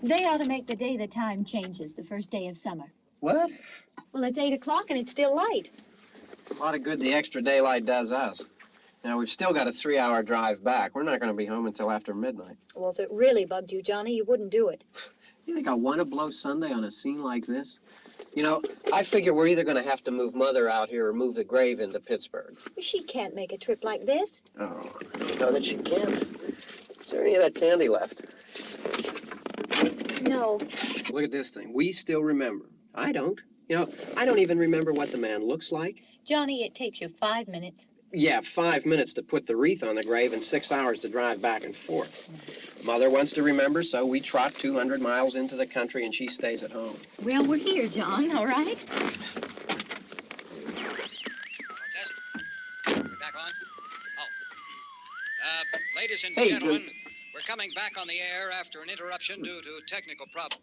They ought to make the day the time changes, the first day of summer. What? Well, it's 8 o'clock and it's still light. A lot of good the extra daylight does us. Now, we've still got a 3-hour drive back. We're not going to be home until after midnight. Well, if it really bugged you, Johnny, you wouldn't do it. You think I want to blow Sunday on a scene like this? You know, I figure we're either going to have to move Mother out here or move the grave into Pittsburgh. She can't make a trip like this. Oh, I don't know that she can't. Is there any of that candy left? No. Look at this thing. We still remember. I don't. You know, I don't even remember what the man looks like. Johnny, it takes you 5 minutes. Yeah, 5 minutes to put the wreath on the grave and 6 hours to drive back and forth. Mother wants to remember, so we trot 200 miles into the country and she stays at home. Well, we're here, John, all right? Test. We're back on? Oh. Ladies and Hey, gentlemen, we're coming back on the air after an interruption due to technical problem.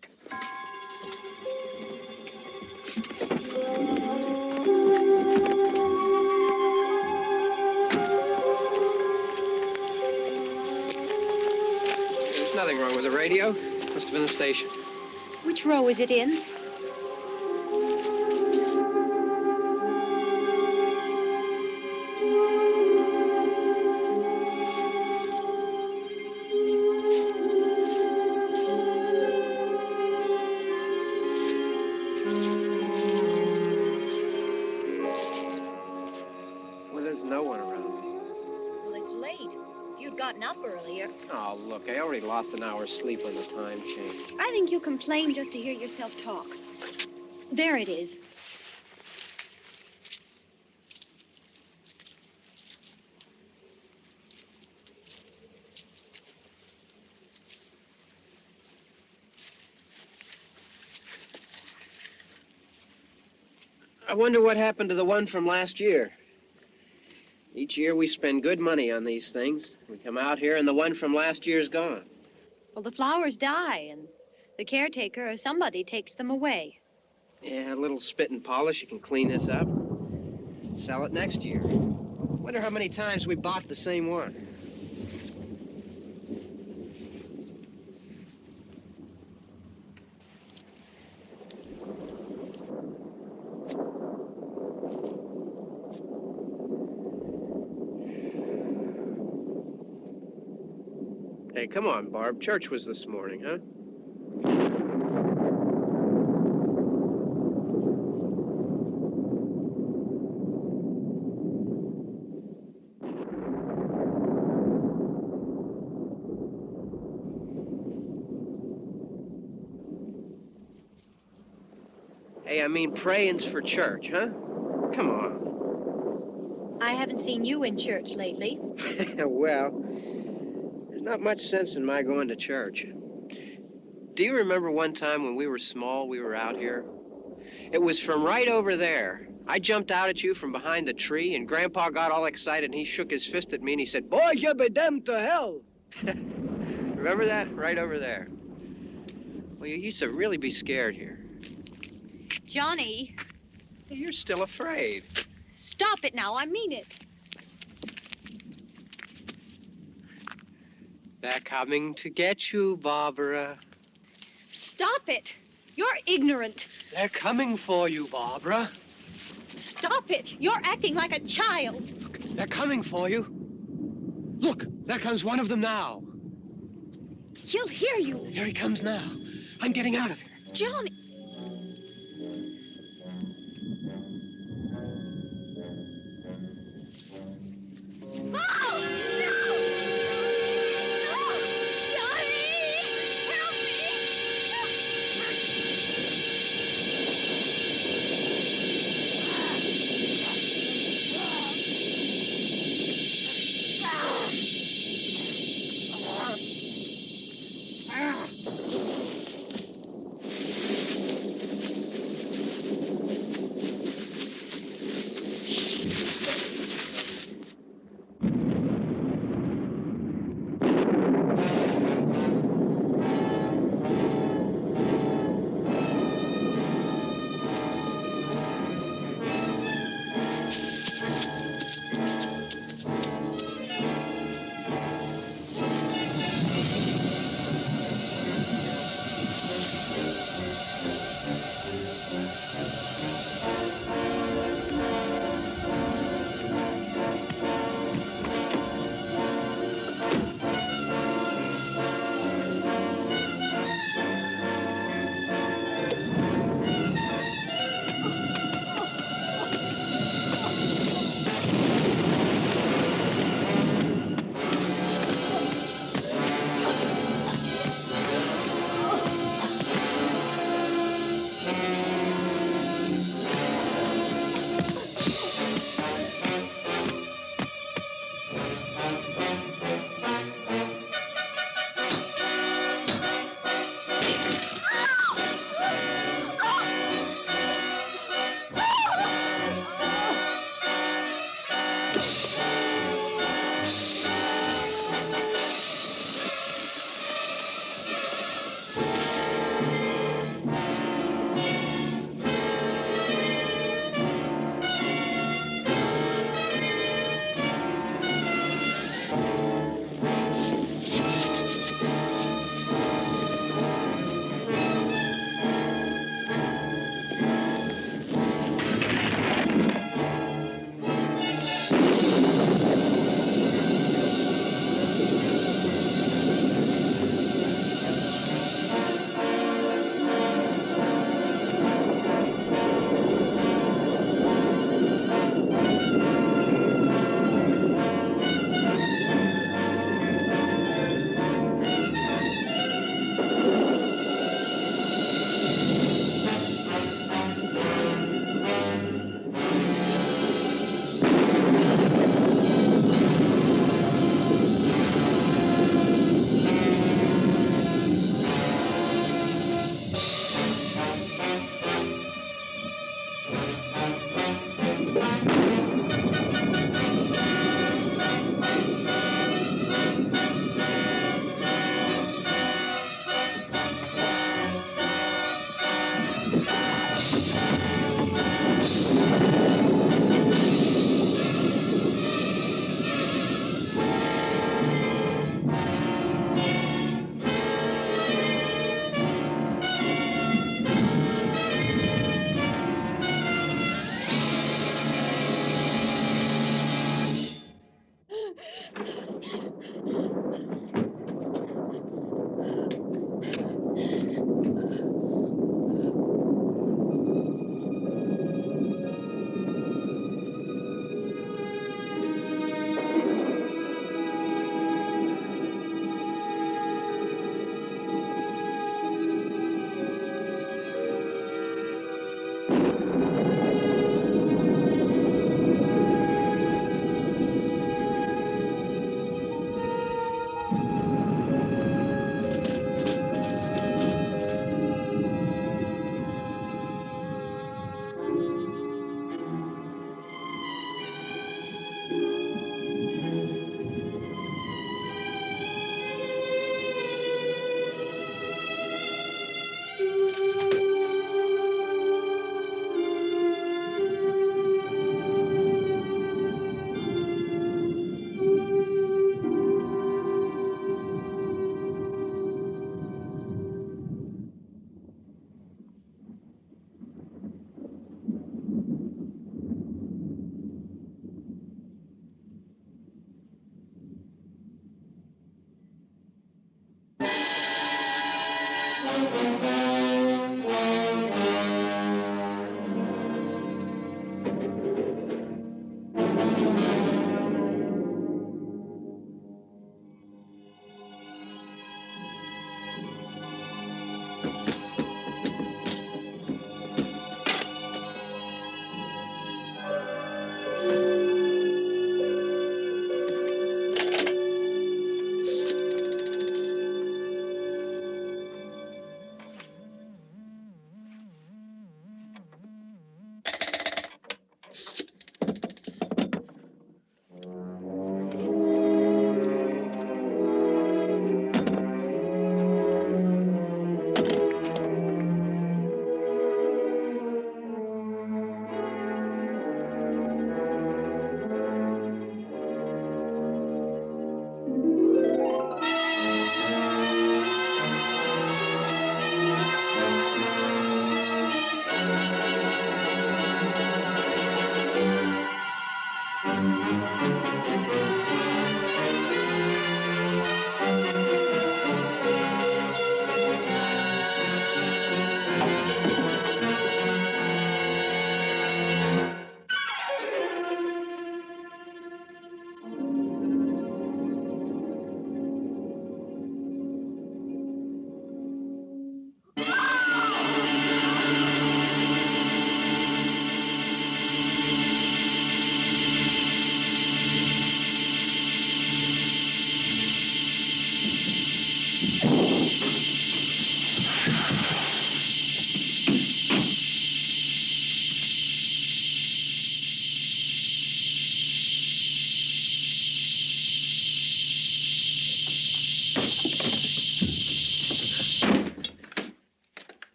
There's nothing wrong with the radio. Must have been the station. Which row is it in? Well, there's no one around. Well, it's late. If you'd gotten up earlier. Oh, look, I already lost an hour's sleep when the time changed. I think you complain just to hear yourself talk. There it is. I wonder what happened to the one from last year. Each year we spend good money on these things. We come out here and the one from last year's gone. Well, the flowers die, and the caretaker or somebody takes them away. Yeah, a little spit and polish, you can clean this up. Sell it next year. Wonder how many times we bought the same one. Hey, come on, Barb. Church was this morning, huh? Hey, I mean, praying's for church, huh? Come on. I haven't seen you in church lately. Well, there's not much sense in my going to church. Do you remember one time when we were small, we were out here? It was from right over there. I jumped out at you from behind the tree, and Grandpa got all excited, and he shook his fist at me, and he said, "Boy, you be damned to hell." Remember that? Right over there. Well, you used to really be scared here. Johnny, You're still afraid. stop it now. I mean it. They're coming to get you, Barbara. Stop it. You're ignorant. They're coming for you, Barbara. Stop it. You're acting like a child. They're coming for you. Look, there comes one of them now. He'll hear you. Here he comes now. I'm getting out of here. Johnny. Oh, no! No! Johnny! Help me!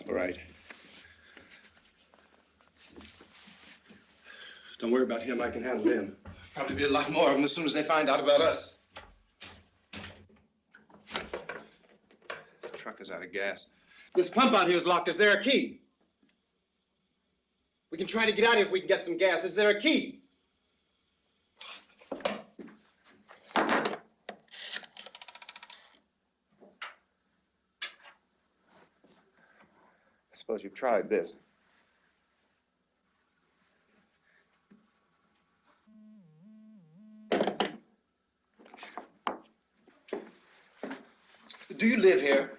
It's all right. Don't worry about him. I can handle him. Probably be a lot more of them as soon as they find out about us. The truck is out of gas. This pump out here is locked. Is there a key? We can try to get out here if we can get some gas. Is there a key? I suppose you've tried this. Do you live here?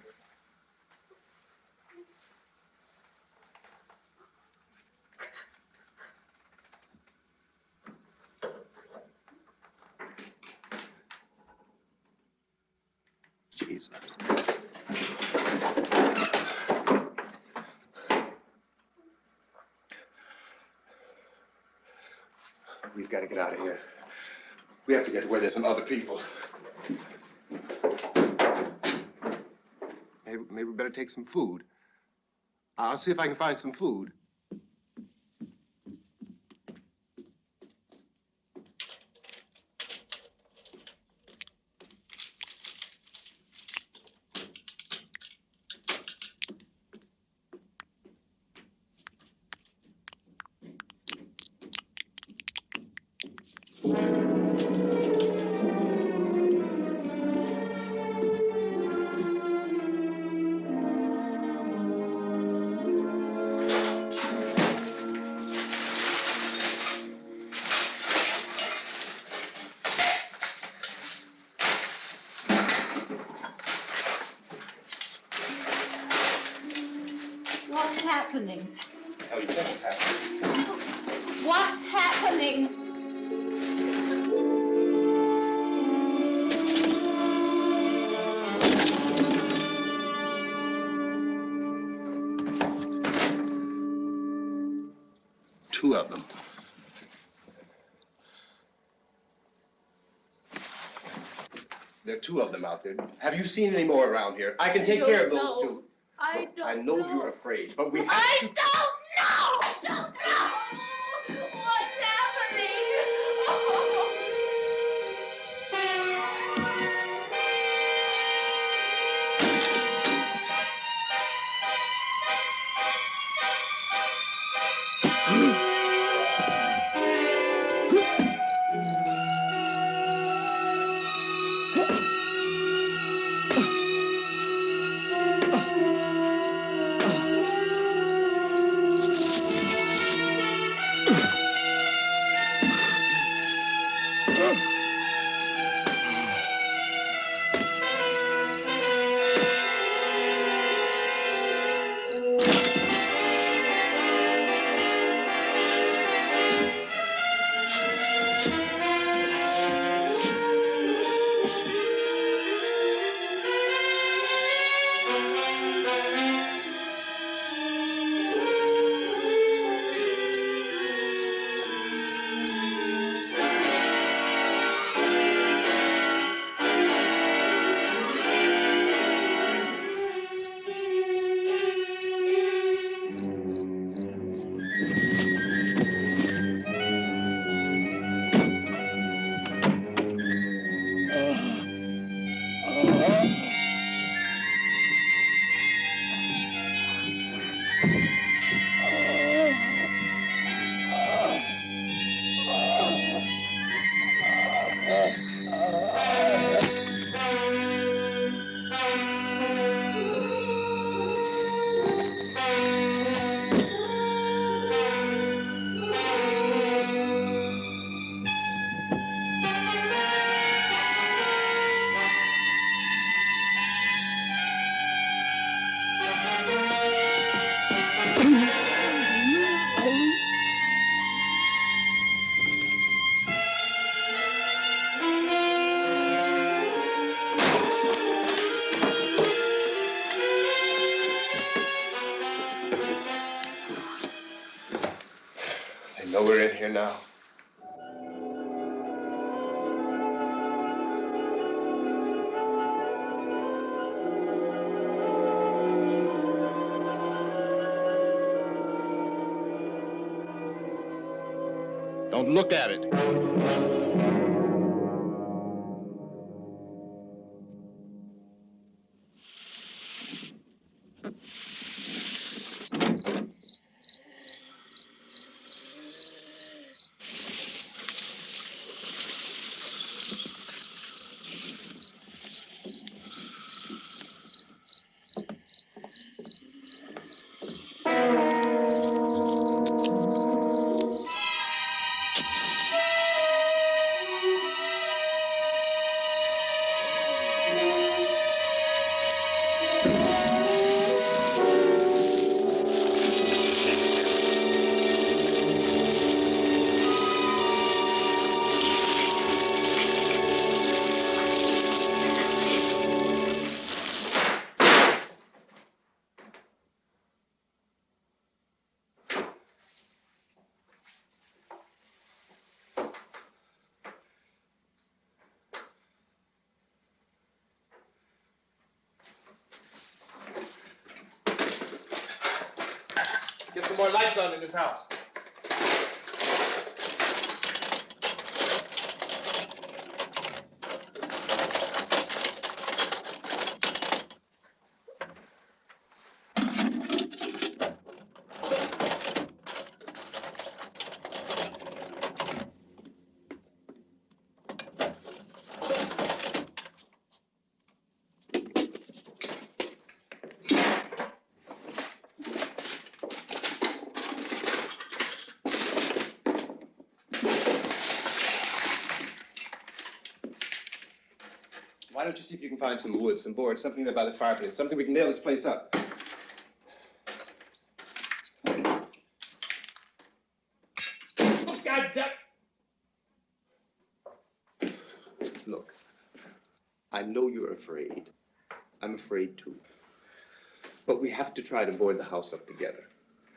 Jesus. We've got to get out of here. We have to get to where there's some other people. Maybe we better take some food. I'll see if I can find some food. What's happening? What the hell do you think is happening? What's happening? Two of them. There are two of them out there. Have you seen any more around here? I can take care of those two. I don't I know you're afraid, but we have to... I don't know! I don't know! What's happening? I know we're in here now. Don't look at it. Get some more lights on in this house. Why don't you see if you can find some wood, some boards, something there by the fireplace, something we can nail this place up. Oh, God damn. Look, I know you're afraid. I'm afraid too. But we have to try to board the house up together.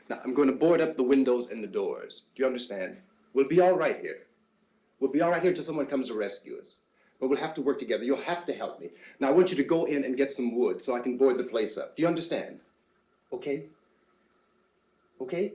Now, I'm going to board up the windows and the doors. Do you understand? We'll be all right here. We'll be all right here until someone comes to rescue us. But we'll have to work together. You'll have to help me. Now, I want you to go in and get some wood so I can board the place up. Do you understand? Okay? Okay?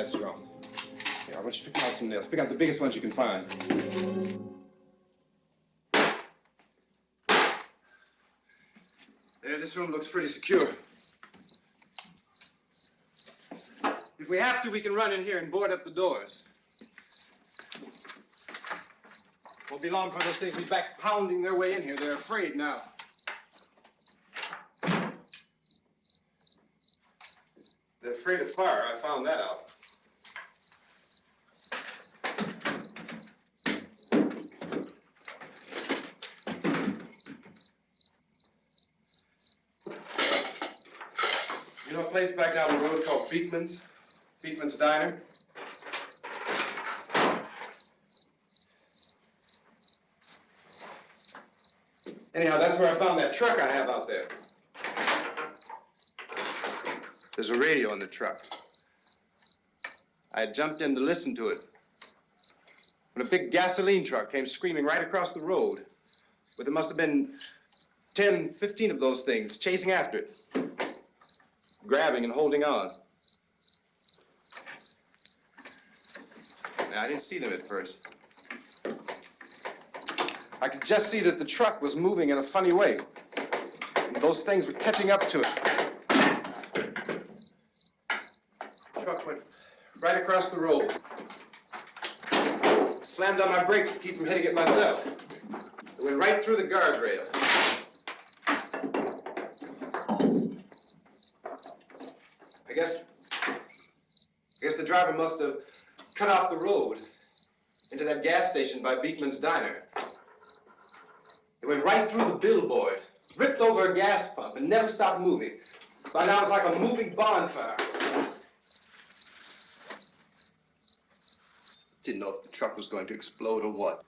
That's wrong. Here, I want you to pick out some nails. Pick out the biggest ones you can find. There, this room looks pretty secure. If we have to, we can run in here and board up the doors. Won't be long before those things will be back pounding their way in here. They're afraid now. They're afraid of fire. I found that out. You know a place back down the road called Beekman's? Beekman's Diner? Anyhow, that's where I found that truck I have out there. There's a radio in the truck. I had jumped in to listen to it when a big gasoline truck came screaming right across the road. But there must have been 10, 15 of those things chasing after it, grabbing and holding on. Now, I didn't see them at first. I could just see that the truck was moving in a funny way. And those things were catching up to it. The truck went right across the road. Slammed on my brakes to keep from hitting it myself. It went right through the guardrail. I guess the driver must have cut off the road into that gas station by Beekman's Diner. It went right through the billboard, ripped over a gas pump, and never stopped moving. By now, it was like a moving bonfire. Didn't know if the truck was going to explode or what.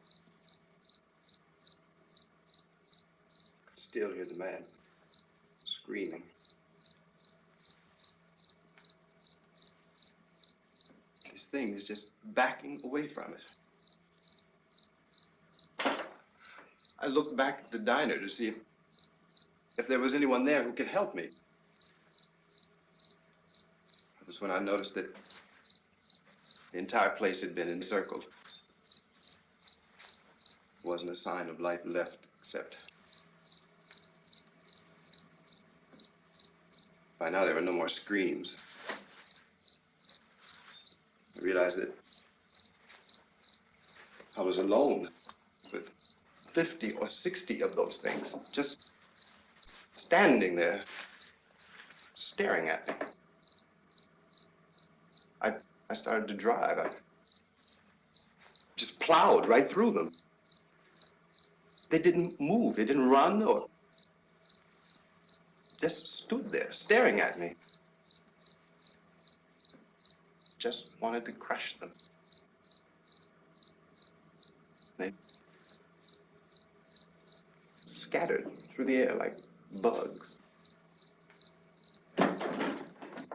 Still hear the man screaming. This thing is just backing away from it. I looked back at the diner to see if there was anyone there who could help me. It was when I noticed that the entire place had been encircled. There wasn't a sign of life left except by now there were no more screams. I realized that I was alone with 50 or 60 of those things, just standing there, staring at me. I started to drive. I just plowed right through them. They didn't move. They didn't run or just stood there, staring at me. Just wanted to crush them. They scattered through the air like bugs.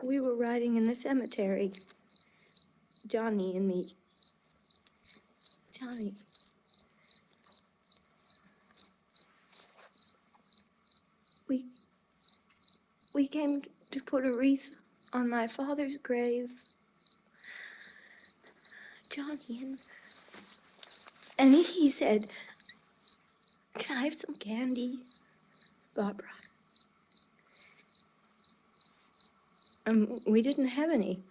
We were riding in the cemetery, Johnny and me. Johnny. We came to put a wreath on my father's grave. Johnny, and he said, "Can I have some candy, Barbara?" We didn't have any.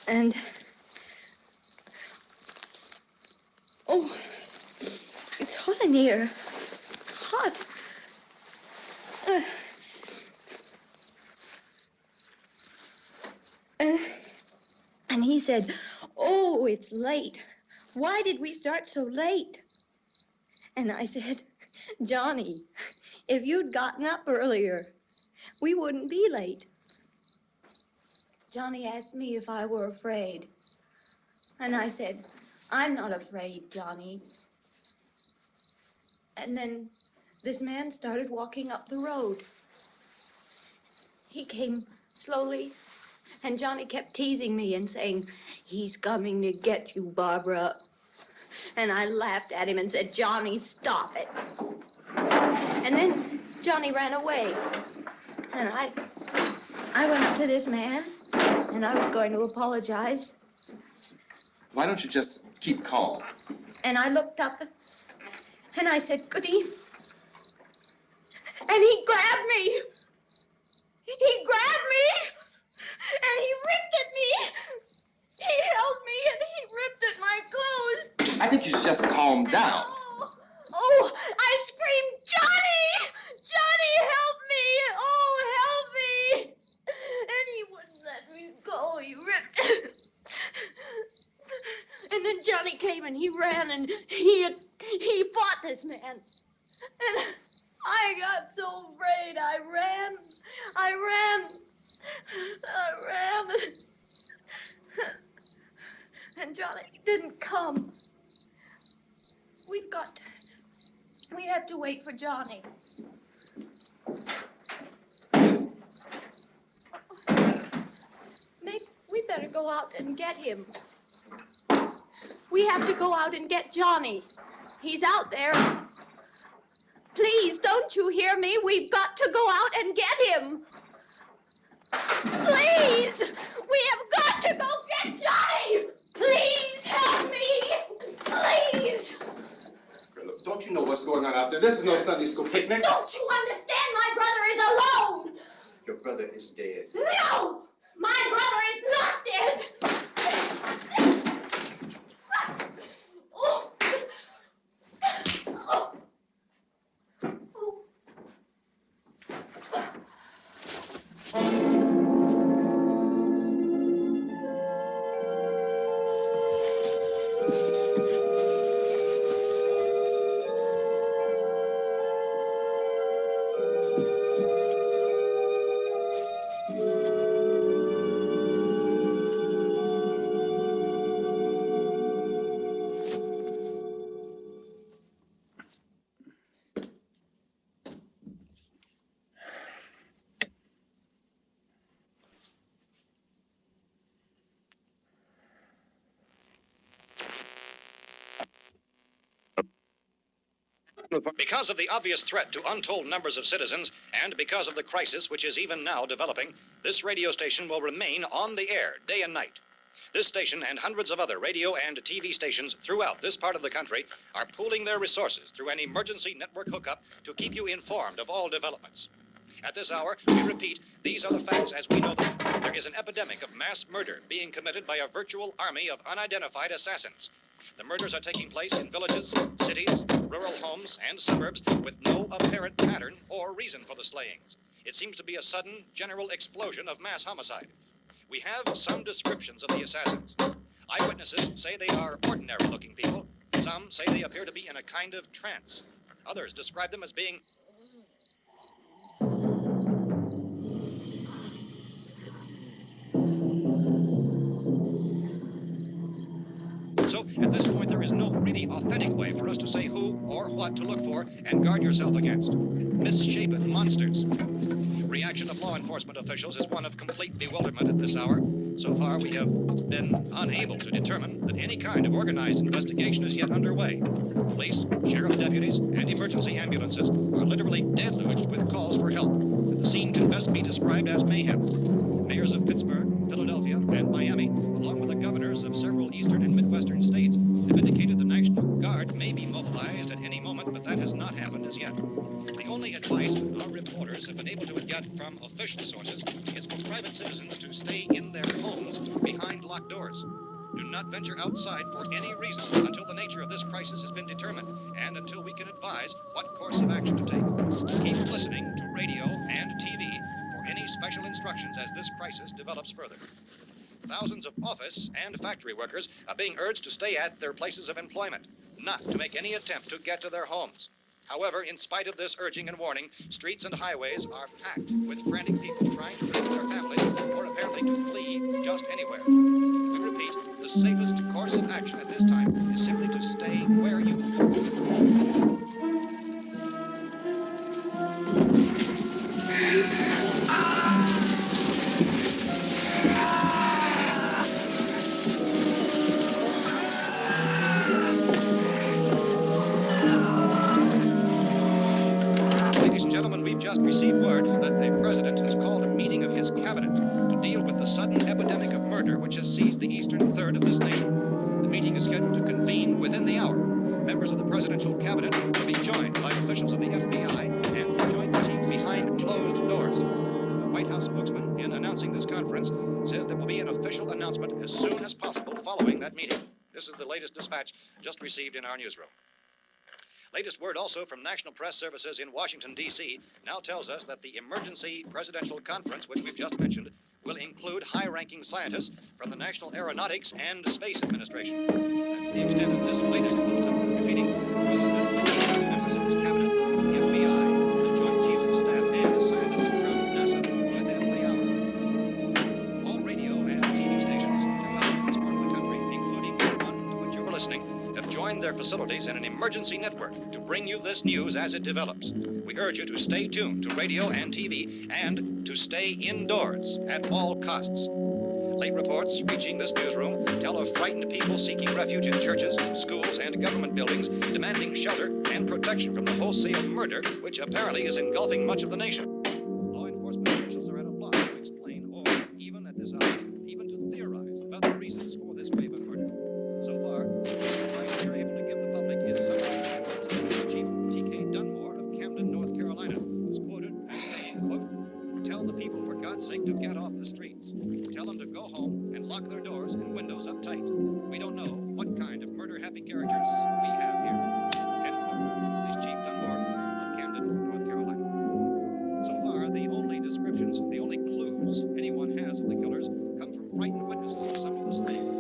And, oh, it's hot in here. Hot. And he said, "Oh, it's late. Why did we start so late?" And I said, "Johnny, if you'd gotten up earlier, we wouldn't be late." Johnny asked me if I were afraid. And I said, "I'm not afraid, Johnny." And then this man started walking up the road. He came slowly, and Johnny kept teasing me and saying, "He's coming to get you, Barbara." And I laughed at him and said, "Johnny, stop it." And then Johnny ran away. And I went up to this man, and I was going to apologize. Why don't you just keep calm? And I looked up, and I said, good evening. And he grabbed me. He grabbed me, and he ripped at me. He held me, and he ripped at my clothes. I think you should just calm down. Oh, I screamed, Johnny! Johnny, help me! Oh, help me! And he wouldn't let me go. He ripped. And then Johnny came and he ran and he fought this man. And I got so afraid. I ran. And Johnny didn't come. We have to wait for Johnny. Maybe we better go out and get him. We have to go out and get Johnny. He's out there. Please, don't you hear me? We've got to go out and get him. Please! We have got to go get Johnny! Please help me! Please! Look, don't you know what's going on out there? This is no Sunday school picnic. Don't you understand? My brother is alone! Your brother is dead. No! My brother is not dead! Oh. Oh. Because of the obvious threat to untold numbers of citizens, and because of the crisis which is even now developing, this radio station will remain on the air day and night. This station and hundreds of other radio and TV stations throughout this part of the country are pooling their resources through an emergency network hookup to keep you informed of all developments. At this hour, we repeat, these are the facts as we know them. There is an epidemic of mass murder being committed by a virtual army of unidentified assassins. The murders are taking place in villages, cities, rural homes, and suburbs with no apparent pattern or reason for the slayings. It seems to be a sudden, general explosion of mass homicide. We have some descriptions of the assassins. Eyewitnesses say they are ordinary-looking people. Some say they appear to be in a kind of trance. Others describe them as being So, at this point, there is no really authentic way for us to say who or what to look for and guard yourself against. Misshapen monsters. Reaction of law enforcement officials is one of complete bewilderment at this hour. So far, we have been unable to determine that any kind of organized investigation is yet underway. Police, sheriff's deputies, and emergency ambulances are literally deluged with calls for help. The scene can best be described as mayhem. Mayors of Pittsburgh, Philadelphia, and Miami, along with the governors of several eastern and midwestern states, have indicated the National Guard may be mobilized at any moment, but that has not happened as yet. The only advice our reporters have been able to get from official sources is for private citizens to stay in their homes behind locked doors. Do not venture outside for any reason until the nature of this crisis has been determined and until we can advise what course of action to take. Keep listening to radio and TV for any special instructions as this crisis develops further. Thousands of office and factory workers are being urged to stay at their places of employment, not to make any attempt to get to their homes. However, in spite of this urging and warning, streets and highways are packed with frantic people trying to reach their families or apparently to flee just anywhere. We repeat, the safest course of action at this time is simply to stay where you Ladies and gentlemen, we've just received word that the president has called a meeting of his cabinet murder which has seized the eastern third of this nation. The meeting is scheduled to convene within the hour. Members of the presidential cabinet will be joined by officials of the FBI and the joint chiefs behind closed doors. The White House spokesman, in announcing this conference, says there will be an official announcement as soon as possible following that meeting. This is the latest dispatch just received in our newsroom. Latest word also from National Press Services in Washington, D.C. now tells us that the emergency presidential conference, which we've just mentioned, will include high-ranking scientists from the National Aeronautics and Space Administration. That's the extent of this latest bulletin. Repeating, members of this cabinet, the FBI, the Joint Chiefs of Staff, and scientists from NASA within the hour. All radio and TV stations throughout this part of the country, including the one to which you were listening, have joined their facilities in an emergency network to bring you this news as it develops. We urge you to stay tuned to radio and TV and to stay indoors at all costs. Late reports reaching this newsroom tell of frightened people seeking refuge in churches, schools, and government buildings, demanding shelter and protection from the wholesale murder which apparently is engulfing much of the nation. Law enforcement officials are at a loss to explain or, even at this hour, even to theorize about the reasons for this wave of murder. So far, the advice we are able to give the public is summarized in words of Police Chief T.K. Dunmore of Camden, North Carolina, who's quoted as saying, quote, "Tell the people, for God's sake, to get off the streets. Tell them to go home and lock their doors and windows up tight. We don't know what kind of murder-happy characters we have here." End quote. Police Chief Dunmore of Camden, North Carolina. So far, the only descriptions, the only clues anyone has of the killers come from frightened witnesses of some of the slayings.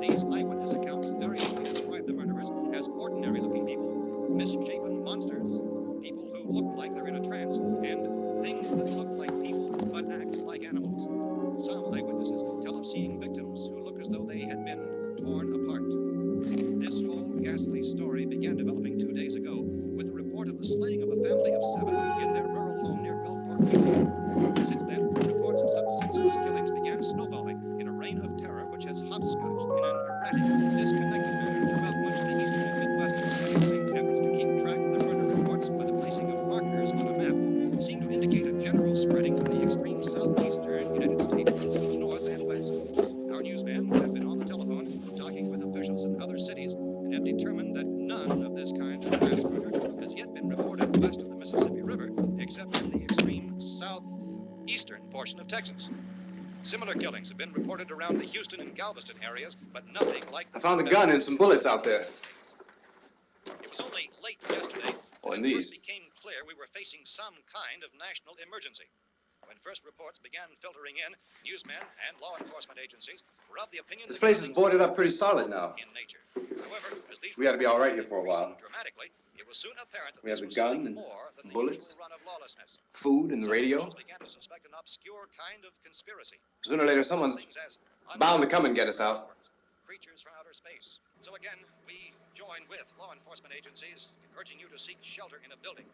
These eyewitness accounts variously describe the murderers as ordinary-looking people, misshapen monsters, people who look like they're in a trance, and things that look like people but act like animals. Some eyewitnesses tell of seeing victims who look as though they had been torn apart. This whole ghastly story began developing 2 days ago with the report of the slaying of a family of 7 in their rural home near Gulfport, Louisiana. Since then, reports of such senseless killings began snowballing in a reign of terror which has hopscotched in an erratic, disconnected manner throughout much of the eastern and midwestern United States. Efforts to keep track of the murder reports by the placing of markers on a map seem to indicate a general spreading from the extreme southeastern United States to the north and west. Our newsmen have been on the telephone talking with officials in other cities and have determined that none of this kind of mass murder has yet been reported west of the Mississippi River, except in the extreme southeastern portion of Texas. Similar killings have been reported around the Houston and Galveston areas, but nothing like... I found a gun and some bullets out there. It was only late yesterday Oh, that and it these. first became clear we were facing some kind of national emergency. When first reports began filtering in, newsmen and law enforcement agencies were of the opinion This that place is nothing boarded up pretty solid now. in nature. However, as these We ought to be all right here reports for a while. increasing dramatically, it was soon apparent that We have this the was gun something and more than the bullets, usual run of lawlessness. Food and the Some radio. officials began to suspect an obscure kind of conspiracy. Sooner or later, someone's Things as bound to come and get us out. creatures from outer space. So again, we join with law enforcement agencies, urging you to seek shelter in a building.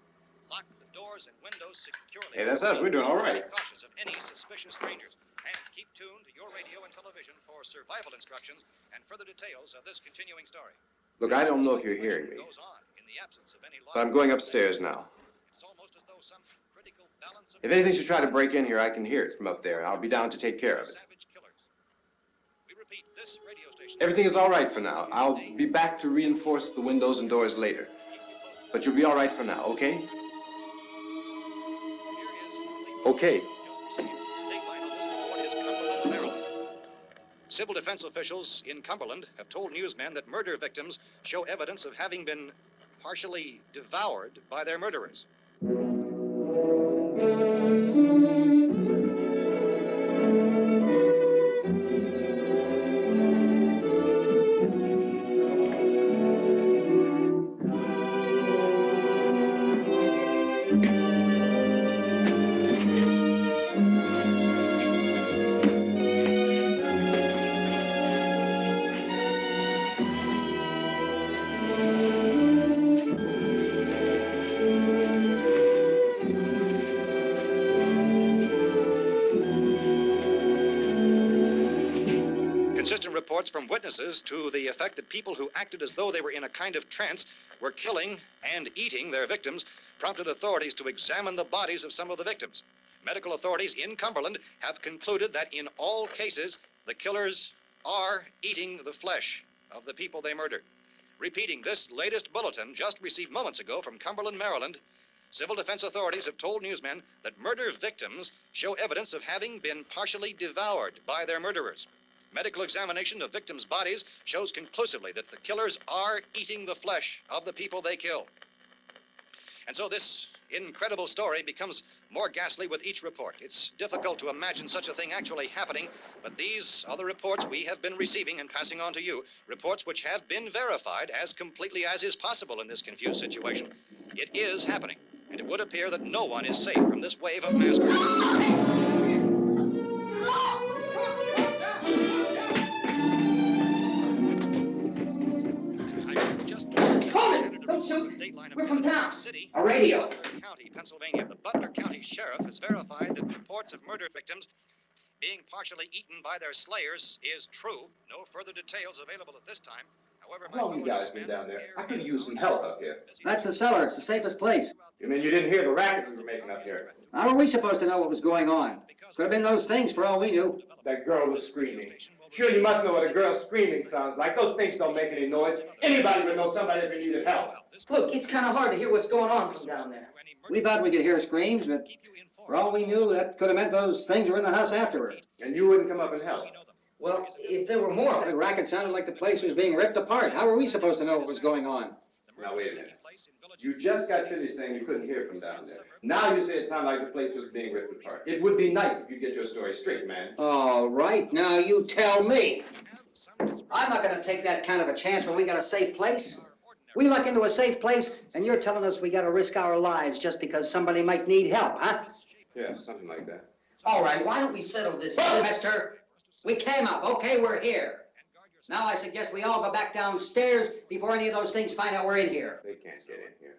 Lock the doors and windows securely. Hey, that's us. We're doing all right. Be cautious of any suspicious strangers. And keep tuned to your radio and television for survival instructions and further details of this continuing story. Look, I don't know if you're hearing me, Goes on in the absence of any but I'm going upstairs now. It's almost as though some critical balance of If anything should try to break in here, I can hear it from up there. I'll be down to take care of it. savage killers. We repeat, this radio station. Everything is all right for now. I'll be back to reinforce the windows and doors later. But you'll be all right for now, okay? Okay. Civil defense officials in Cumberland have told newsmen that murder victims show evidence of having been partially devoured by their murderers. Consistent reports from witnesses to the effect that people who acted as though they were in a kind of trance were killing and eating their victims prompted authorities to examine the bodies of some of the victims. Medical authorities in Cumberland have concluded that in all cases, The killers are eating the flesh of the people they murdered. Repeating this latest bulletin just received moments ago from Cumberland, Maryland, civil defense authorities have told newsmen that murder victims show evidence of having been partially devoured by their murderers. Medical examination of victims' bodies shows conclusively that the killers are eating the flesh of the people they kill. And so this incredible story becomes more ghastly with each report. It's difficult to imagine such a thing actually happening, but these are the reports we have been receiving and passing on to you, reports which have been verified as completely as is possible in this confused situation. It is happening, and it would appear that no one is safe from this wave of mass murder. Don't shoot. We're from town. A radio. County, Pennsylvania. The Butler County Sheriff has verified that reports of murder victims being partially eaten by their slayers is true. No further details available at this time. However, How long you guys been down there? I could use some help up here. That's the cellar. It's the safest place. You mean you didn't hear the racket we were making up here? How were we supposed to know what was going on? Could have been those things for all we knew. That girl was screaming. Sure, you must know what a girl screaming sounds like. Those things don't make any noise. Anybody would know somebody ever needed help. Look, it's kind of hard to hear what's going on from down there. We thought we could hear screams, but for all we knew, that could have meant those things were in the house afterward. And you wouldn't come up and help? Well, if there were more... The racket sounded like the place was being ripped apart. How were we supposed to know what was going on? Now, wait a minute. You just got finished saying you couldn't hear from down there. Now you say it sounded like the place was being ripped apart. It would be nice if you get your story straight, man. All right, now you tell me. I'm not going to take that kind of a chance when we got a safe place. We luck into a safe place, and you're telling us we got to risk our lives just because somebody might need help, huh? Yeah, something like that. All right, why don't we settle this? Look, mister, we came up. Okay, we're here. Now I suggest we all go back downstairs before any of those things find out we're in here. They can't get in here.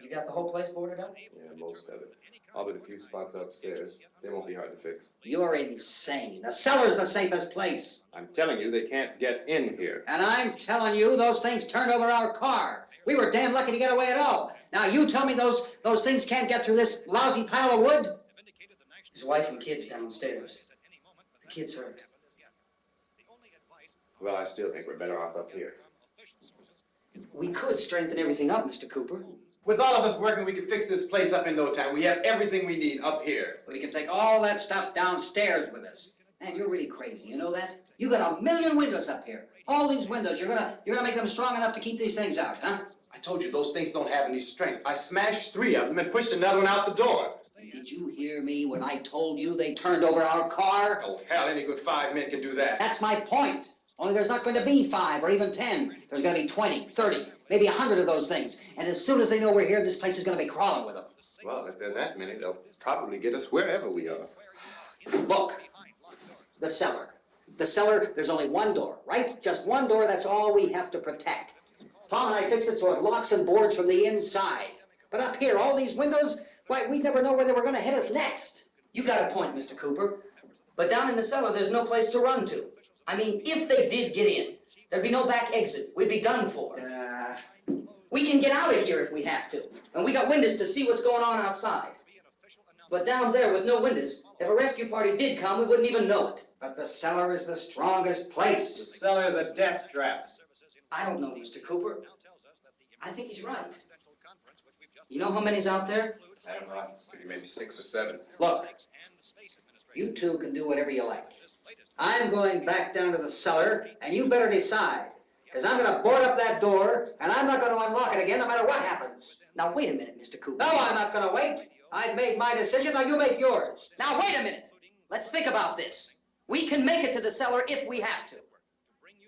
You got the whole place boarded up? Yeah, most of it. All but a few spots upstairs. They won't be hard to fix. You're insane. The cellar's the safest place. I'm telling you, they can't get in here. And I'm telling you, those things turned over our car. We were damn lucky to get away at all. Now you tell me those things can't get through this lousy pile of wood? His wife and kids downstairs. The kid's hurt. Well, I still think we're better off up here. We could strengthen everything up, Mr. Cooper. With all of us working, we could fix this place up in no time. We have everything we need up here. We can take all that stuff downstairs with us. Man, you're really crazy, you know that? You got 1,000,000 windows up here. All these windows, you're gonna make them strong enough to keep these things out, huh? I told you, those things don't have any strength. I smashed 3 of them and pushed another one out the door. Did you hear me when I told you they turned over our car? Oh, hell, any good 5 men can do that. That's my point. Only there's not going to be 5 or even 10. There's going to be 20, 30, maybe 100 of those things. And as soon as they know we're here, this place is going to be crawling with them. Well, if there are that many, they'll probably get us wherever we are. Look, the cellar. The cellar, there's only one door, right? Just one door, that's all we have to protect. Tom and I fixed it so it locks and boards from the inside. But up here, all these windows, why, we'd never know where they were going to hit us next. You got a point, Mr. Cooper. But down in the cellar, there's no place to run to. I mean, if they did get in, there'd be no back exit. We'd be done for. We can get out of here if we have to. And we got windows to see what's going on outside. But down there with no windows, if a rescue party did come, we wouldn't even know it. But the cellar is the strongest place. The cellar is a death trap. I don't know, Mr. Cooper. I think he's right. You know how many's out there? I don't know. Maybe 6 or 7. Look, you two can do whatever you like. I'm going back down to the cellar, and you better decide. Because I'm going to board up that door, and I'm not going to unlock it again no matter what happens. Now, wait a minute, Mr. Cooper. No, I'm not going to wait. I've made my decision, now you make yours. Now, wait a minute. Let's think about this. We can make it to the cellar if we have to.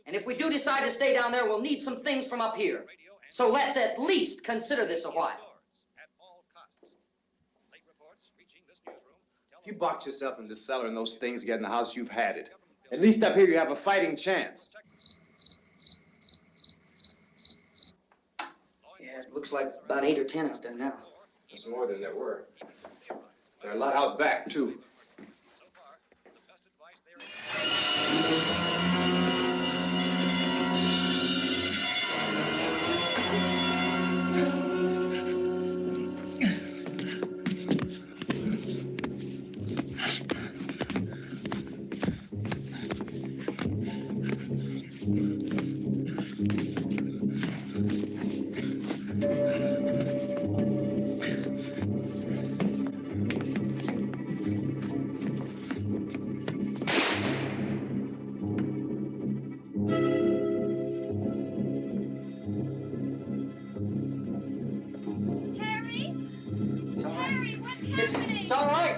And if we do decide to stay down there, we'll need some things from up here. So let's at least consider this a while. If you box yourself in the cellar and those things get in the house, you've had it. At least up here you have a fighting chance. Yeah, it looks like about 8 or 10 out there now. There's more than there were. There are a lot out back, too. It's all right.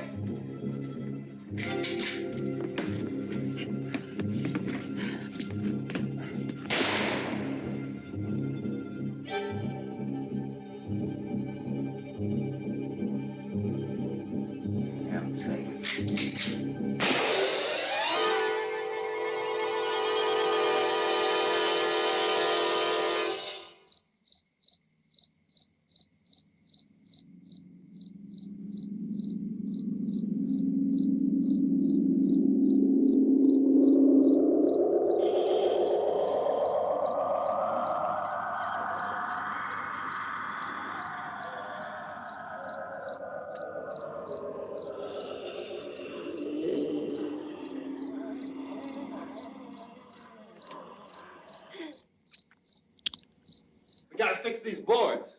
We gotta fix these boards.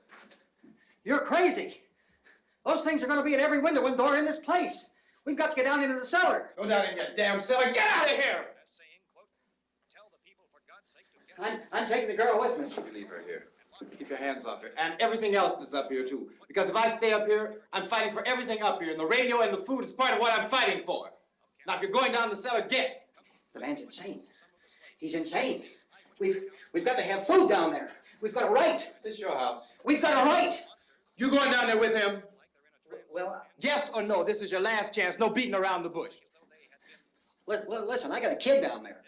You're crazy. Those things are going to be at every window and door in this place. We've got to get down into the cellar. Go down in your damn cellar. Get out of here! I'm taking the girl with me. You leave her here. Keep your hands off her. And everything else that's up here, too. Because if I stay up here, I'm fighting for everything up here. And the radio and the food is part of what I'm fighting for. Now, if you're going down the cellar, get. The man's insane. He's insane. We've got to have food down there. We've got a right. This is your house. We've got a right. You going down there with him? Well, Yes or no? This is your last chance. No beating around the bush. Listen, I got a kid down there.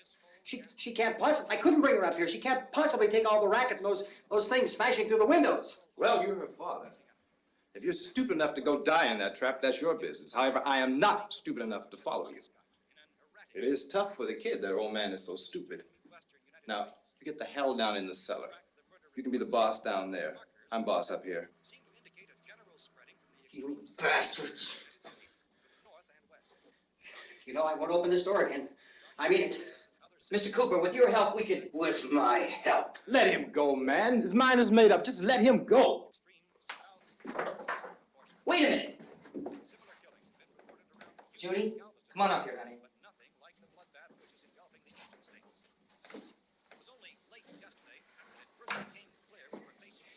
She can't possibly, I couldn't bring her up here. She can't possibly take all the racket and those things smashing through the windows. Well, you're her father. If you're stupid enough to go die in that trap, that's your business. However, I am not stupid enough to follow you. It is tough for the kid. That old man is so stupid. Now, you get the hell down in the cellar. You can be the boss down there. I'm boss up here. You bastards. You know, I won't open this door again. I mean it. Mr. Cooper, with your help, we could... With my help. Let him go, man. His mind is made up. Just let him go. Wait a minute. Judy, come on up here, honey.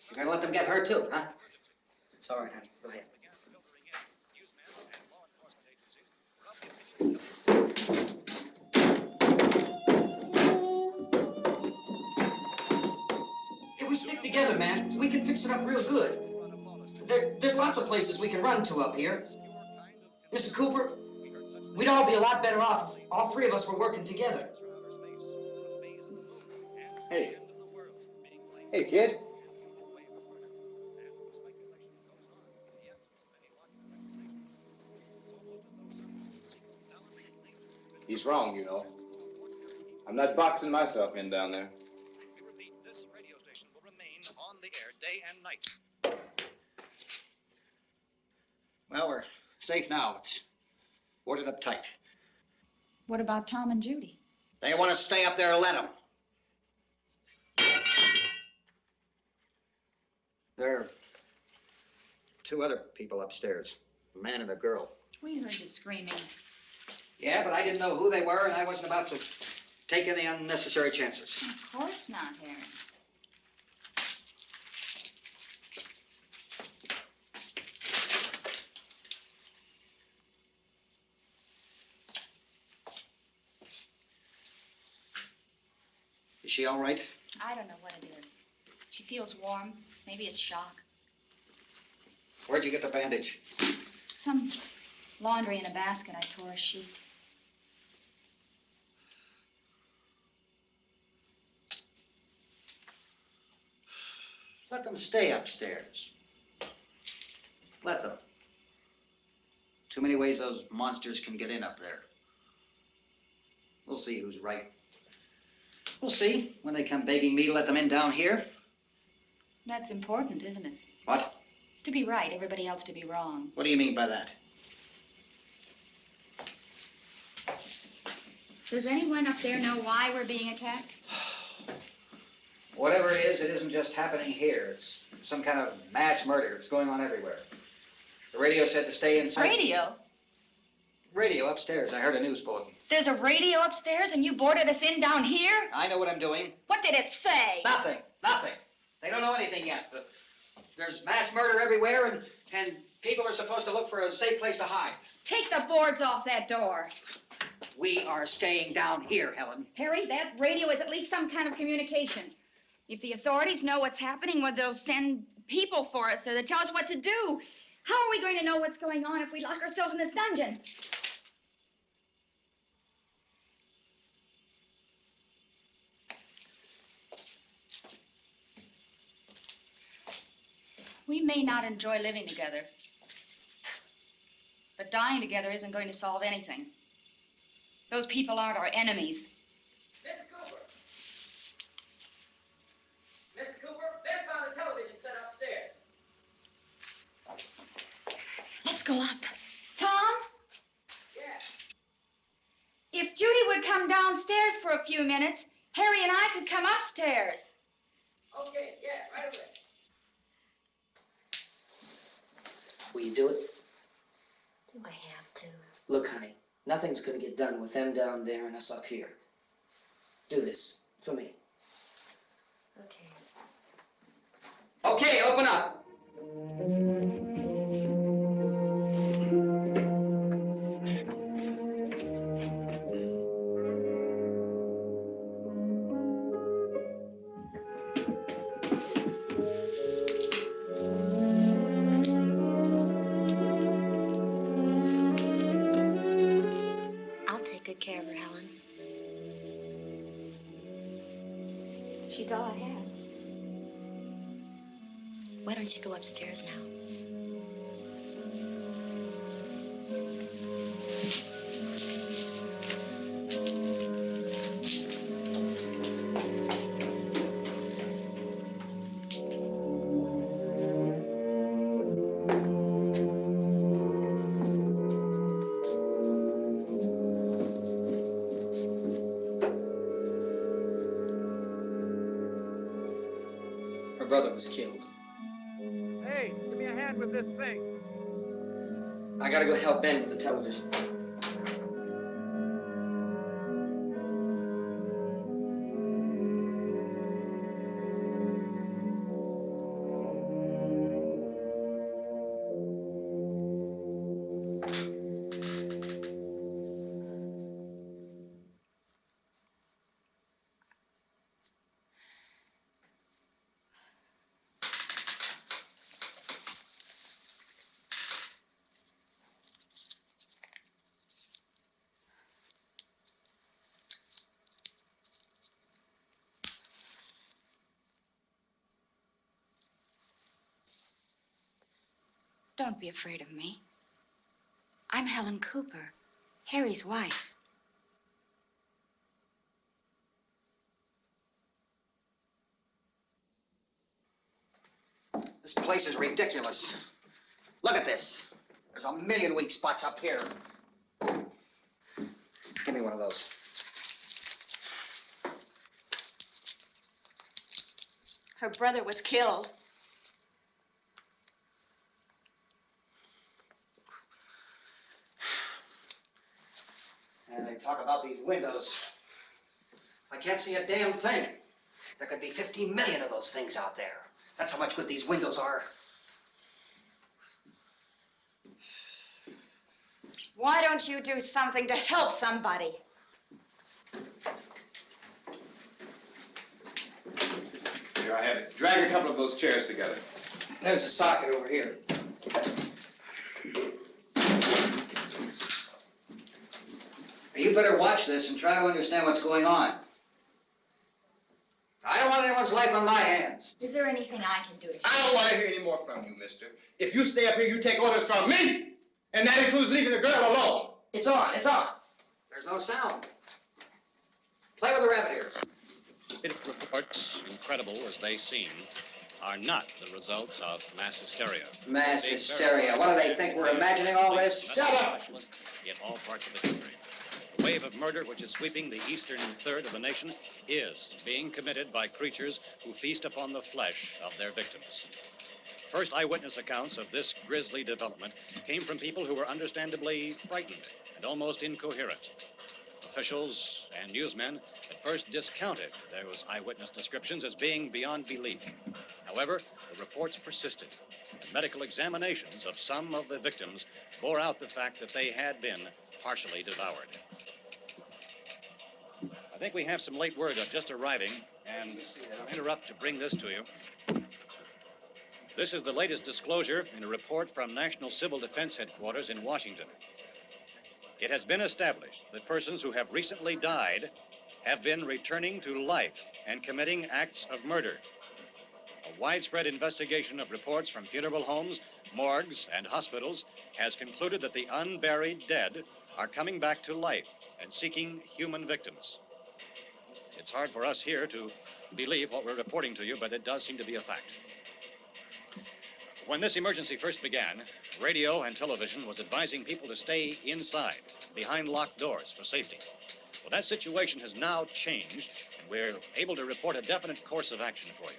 You're gonna let them get hurt too, huh? It's all right, honey. Go ahead. If we stick together, man, we can fix it up real good. There's lots of places we can run to up here. Mr. Cooper, we'd all be a lot better off if all three of us were working together. Hey. Hey, kid. He's wrong, you know. I'm not boxing myself in down there. We repeat, this radio station will remain on the air day and night. Well, we're safe now. It's boarded up tight. What about Tom and Judy? They want to stay up there, let them. There are two other people upstairs, a man and a girl. We heard you screaming. Yeah, but I didn't know who they were, and I wasn't about to take any unnecessary chances. Of course not, Harry. Is she all right? I don't know what it is. She feels warm. Maybe it's shock. Where'd you get the bandage? Some laundry in a basket. I tore a sheet. Let them stay upstairs. Let them. Too many ways those monsters can get in up there. We'll see who's right. We'll see when they come begging me to let them in down here. That's important, isn't it? What? To be right, everybody else to be wrong. What do you mean by that? Does anyone up there know why we're being attacked? Whatever it isn't just happening here. It's some kind of mass murder. It's going on everywhere. The radio said to stay inside. Radio? Radio upstairs. I heard a news bulletin. There's a radio upstairs and you boarded us in down here? I know what I'm doing. What did it say? Nothing. Nothing. They don't know anything yet. There's mass murder everywhere, and people are supposed to look for a safe place to hide. Take the boards off that door. We are staying down here, Helen. Harry, that radio is at least some kind of communication. If the authorities know what's happening, well, they'll send people for us to tell us what to do. How are we going to know what's going on if we lock ourselves in this dungeon? We may not enjoy living together, but dying together isn't going to solve anything. Those people aren't our enemies. Mr. Cooper! Mr. Cooper, Ben found a television set upstairs. Let's go up. Tom? Yeah. If Judy would come downstairs for a few minutes, Harry and I could come upstairs. Okay, yeah, right away. Will you do it? Do I have to? Look, honey, nothing's gonna get done with them down there and us up here. Do this for me. Okay. Okay, open up. I'll take good care of her, Helen. She's all I have. Why don't you go upstairs now? Her brother was killed. Hey, give me a hand with this thing. I gotta go help Ben with the television. Don't be afraid of me. I'm Helen Cooper, Harry's wife. This place is ridiculous. Look at this. There's a million weak spots up here. Give me one of those. Her brother was killed. And they talk about these windows. I can't see a damn thing. There could be 15 million of those things out there. That's how much good these windows are. Why don't you do something to help somebody? Here, I have it. Drag a couple of those chairs together. There's a socket over here. You better watch this and try to understand what's going on. I don't want anyone's life on my hands. Is there anything I can do to I don't want to hear any more from you, mister. If you stay up here, you take orders from me. And that includes leaving the girl alone. It's on, it's on. There's no sound. Play with the rabbit ears. Reports, incredible as they seem, are not the results of mass hysteria. Mass hysteria. What do they think? We're imagining all this? Shut up! In all parts of the country. The wave of murder which is sweeping the eastern third of the nation is being committed by creatures who feast upon the flesh of their victims. First eyewitness accounts of this grisly development came from people who were understandably frightened and almost incoherent. Officials and newsmen at first discounted those eyewitness descriptions as being beyond belief. However, the reports persisted. And medical examinations of some of the victims bore out the fact that they had been partially devoured. I think we have some late word just arriving, and I'll interrupt to bring this to you. This is the latest disclosure in a report from National Civil Defense Headquarters in Washington. It has been established that persons who have recently died have been returning to life and committing acts of murder. A widespread investigation of reports from funeral homes, morgues, and hospitals has concluded that the unburied dead are coming back to life and seeking human victims. It's hard for us here to believe what we're reporting to you, but it does seem to be a fact. When this emergency first began, radio and television was advising people to stay inside, behind locked doors for safety. Well, that situation has now changed, and we're able to report a definite course of action for you.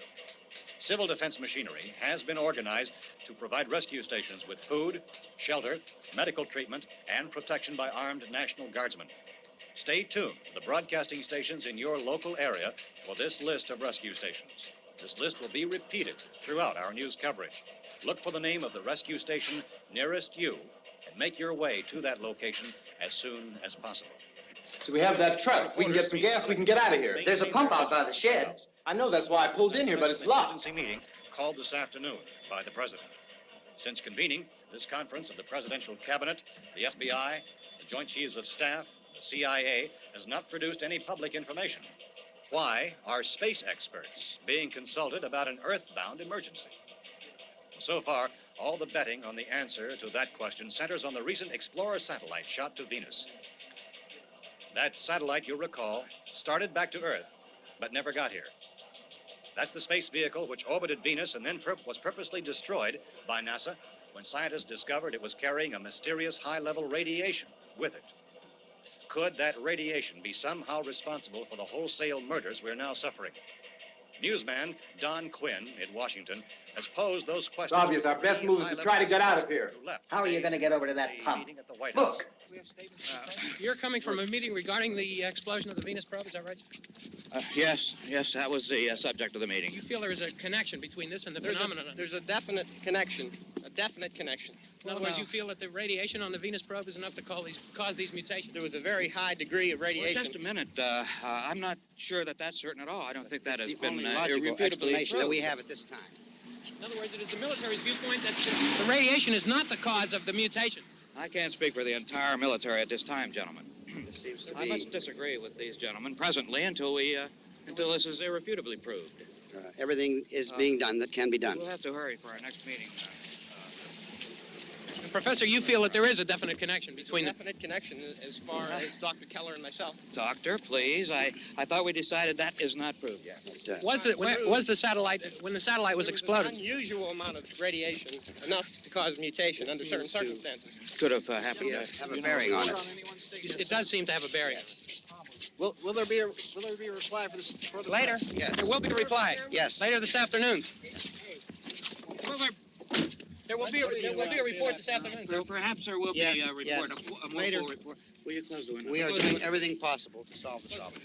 Civil defense machinery has been organized to provide rescue stations with food, shelter, medical treatment, and protection by armed National Guardsmen. Stay tuned to the broadcasting stations in your local area for this list of rescue stations. This list will be repeated throughout our news coverage. Look for the name of the rescue station nearest you and make your way to that location as soon as possible. So we have that truck. If we can get some gas, we can get out of here. There's a pump out by the shed. I know, that's why I pulled in here, but it's locked. Emergency meeting called this afternoon by the president. Since convening this conference of the presidential cabinet, the FBI, the Joint Chiefs of Staff, the CIA has not produced any public information. Why are space experts being consulted about an earthbound emergency? So far, all the betting on the answer to that question centers on the recent Explorer satellite shot to Venus. That satellite, you'll recall, started back to Earth, but never got here. That's the space vehicle which orbited Venus and then was purposely destroyed by NASA when scientists discovered it was carrying a mysterious high-level radiation with it. Could that radiation be somehow responsible for the wholesale murders we're now suffering? Newsman Don Quinn in Washington has posed those questions. It's obvious our best move is to try to get out of here. How are you going to get over to that pump? Look. You're coming from a meeting regarding the explosion of the Venus probe, is that right? Yes, that was the subject of the meeting. You feel there is a connection between this and the phenomenon? There's a definite connection. In other words, you feel that the radiation on the Venus probe is enough to cause these mutations? There was a very high degree of radiation. Well, just a minute. I'm not sure that that's certain at all. I don't think that has been logical irrefutably explanation that proved. we have at this time. In other words, it is the military's viewpoint that the radiation is not the cause of the mutation. I can't speak for the entire military at this time, gentlemen. This seems to I be... must disagree with these gentlemen presently until this is irrefutably proved. everything is being done that can be done. We'll have to hurry for our next meeting. Professor, you feel that there is a definite connection between There's a definite connection as far as Dr. Keller and myself. Doctor, please. I thought we decided that is not proved yet. Was the satellite, when the satellite was exploded? An unusual amount of radiation, enough to cause mutation under certain circumstances. Could have happened. Have a bearing on it. It does seem to have a bearing. Will there be a reply for this? Later. Yes. There will be a reply. Yes. Later this afternoon. There will be a report this afternoon. Well, perhaps there will be a report, yes. a more full report. Will you close the window? We are doing everything possible to solve the problem.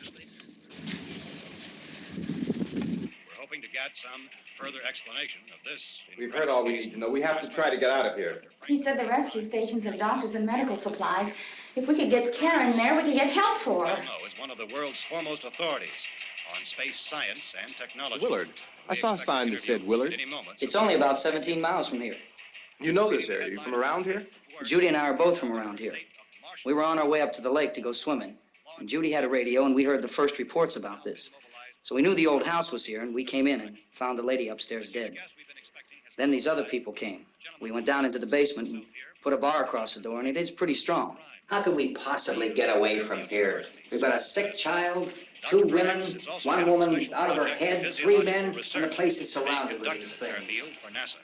We're hoping to get some further explanation of this. We've heard all we need to know. We have to try to get out of here. He said the rescue stations have doctors and medical supplies. If we could get Karen there, we could get help for her. Well, is one of the world's foremost authorities on space science and technology. Willard. I saw a sign that said Willard. It's only about 17 miles from here. You know this area. You from around here? Judy and I are both from around here. We were on our way up to the lake to go swimming. And Judy had a radio, and we heard the first reports about this. So we knew the old house was here, and we came in and found the lady upstairs dead. Then these other people came. We went down into the basement and put a bar across the door, and it is pretty strong. How could we possibly get away from here? We've got a sick child, 2 women, 1 woman out of her head, 3 men, and the place is surrounded with these things. For NASA.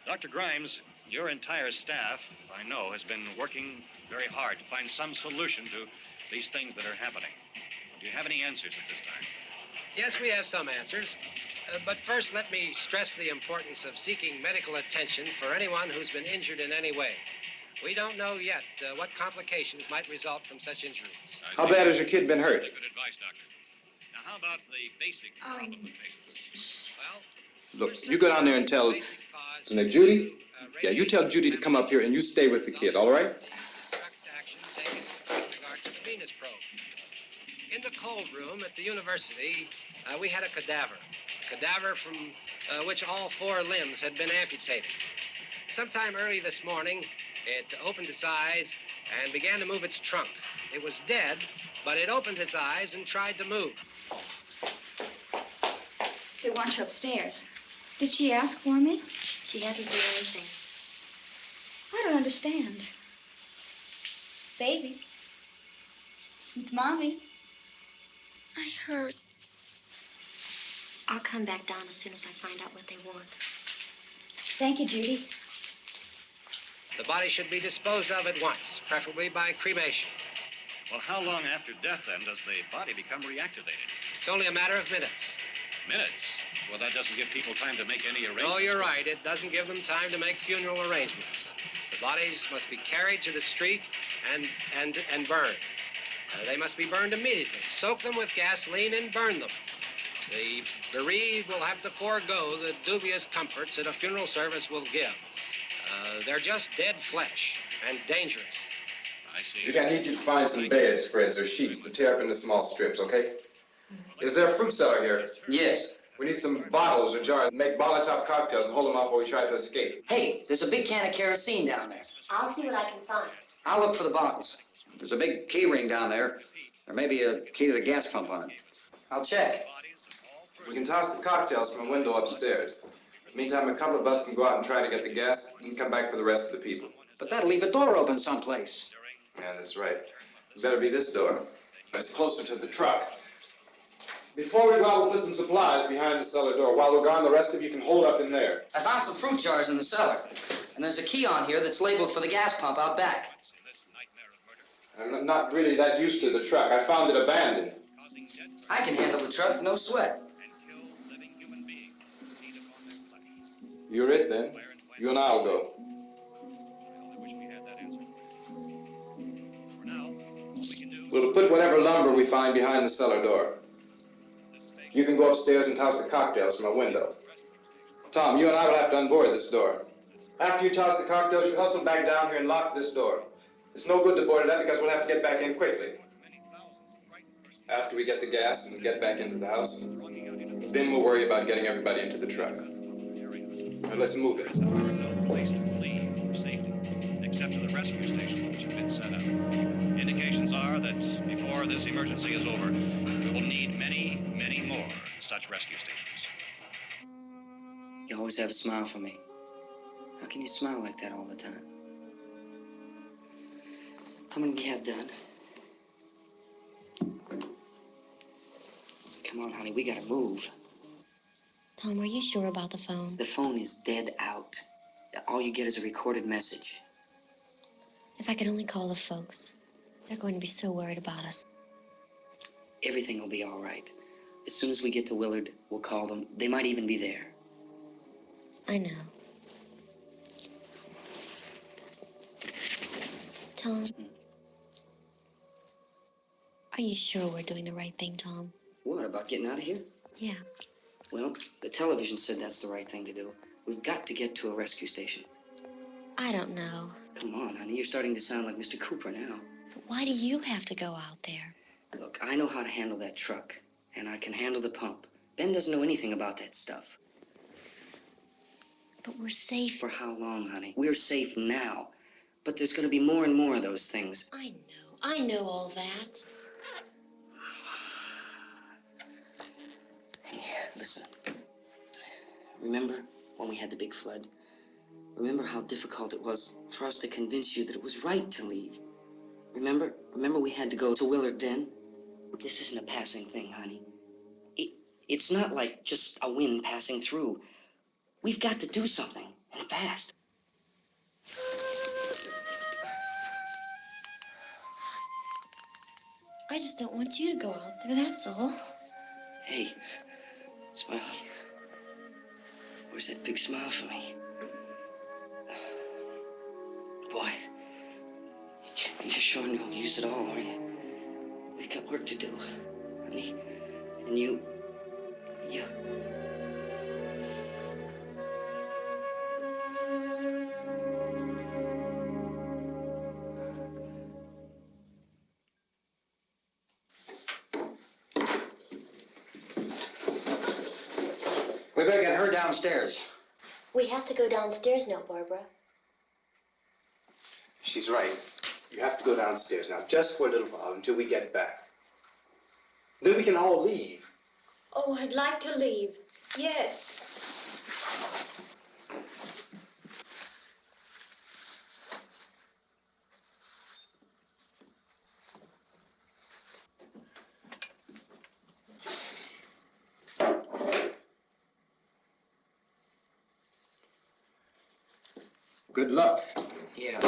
Dr. Grimes, your entire staff, I know, has been working very hard to find some solution to these things that are happening. Do you have any answers at this time? Yes, we have some answers. But first, let me stress the importance of seeking medical attention for anyone who's been injured in any way. We don't know yet what complications might result from such injuries. How bad has your kid been hurt? Good advice, Doctor. Now, how about the basic problem with patients? Well, Look, you go down there and tell... Now, Judy? Yeah, you tell Judy to come up here and you stay with the kid, all right? In the cold room at the university, we had a cadaver from which all 4 limbs had been amputated. Sometime early this morning, it opened its eyes and began to move its trunk. It was dead, but it opened its eyes and tried to move. They want you upstairs. Did she ask for me? She hasn't said anything. I don't understand. Baby. It's Mommy. I heard. I'll come back down as soon as I find out what they want. Thank you, Judy. The body should be disposed of at once, preferably by cremation. Well, how long after death, then, does the body become reactivated? It's only a matter of minutes. Minutes? Well, that doesn't give people time to make any arrangements. Oh, you're right. It doesn't give them time to make funeral arrangements. The bodies must be carried to the street and burned. They must be burned immediately. Soak them with gasoline and burn them. The bereaved will have to forego the dubious comforts that a funeral service will give. They're just dead flesh and dangerous. I see. Judy, I need you to find some bedspreads or sheets to tear up into small strips, okay? Is there a fruit cellar here? Yes. We need some bottles or jars. Make Molotov cocktails and hold them off while we try to escape. Hey, there's a big can of kerosene down there. I'll see what I can find. I'll look for the bottles. There's a big key ring down there. There may be a key to the gas pump on it. I'll check. We can toss the cocktails from a window upstairs. Meantime, a couple of us can go out and try to get the gas and come back for the rest of the people. But that'll leave a door open someplace. Yeah, that's right. It better be this door. It's closer to the truck. Before we go out, we'll put some supplies behind the cellar door. While we're gone, the rest of you can hold up in there. I found some fruit jars in the cellar. And there's a key on here that's labeled for the gas pump out back. I'm not really that used to the truck. I found it abandoned. I can handle the truck, no sweat. You're it, then. You and I'll go. We'll put whatever lumber we find behind the cellar door. You can go upstairs and toss the cocktails from a window. Tom, you and I will have to unboard this door. After you toss the cocktails, you hustle back down here and lock this door. It's no good to board it up because we'll have to get back in quickly. After we get the gas and get back into the house, then we'll worry about getting everybody into the truck. Now let's move it. No place to flee for safety, except to the rescue stations which have been set up. Indications are that before this emergency is over, we will need many, many more such rescue stations. You always have a smile for me. How can you smile like that all the time? How many do you have done? Come on, honey, we gotta move. Tom, are you sure about the phone? The phone is dead out. All you get is a recorded message. If I could only call the folks. They're going to be so worried about us. Everything will be all right. As soon as we get to Willard, we'll call them. They might even be there. I know. Tom, are you sure we're doing the right thing, Tom? What, about getting out of here? Yeah. Well, the television said that's the right thing to do. We've got to get to a rescue station. I don't know. Come on, honey, you're starting to sound like Mr. Cooper now. But why do you have to go out there? Look, I know how to handle that truck, and I can handle the pump. Ben doesn't know anything about that stuff. But we're safe. For how long, honey? We're safe now. But there's going to be more and more of those things. I know all that. Hey, listen. Remember when we had the big flood? Remember how difficult it was for us to convince you that it was right to leave? Remember we had to go to Willard then? This isn't a passing thing, honey. It's not like just a wind passing through. We've got to do something, and fast. I just don't want you to go out there, that's all. Hey, Smiley. Where's that big smile for me? Boy, you're sure no use at all, are you? We've got work to do, honey. And you... better get her downstairs. We have to go downstairs now, Barbara. She's right. You have to go downstairs now, just for a little while, until we get back. Then we can all leave. Oh, I'd like to leave. Yes. Good luck. Yeah.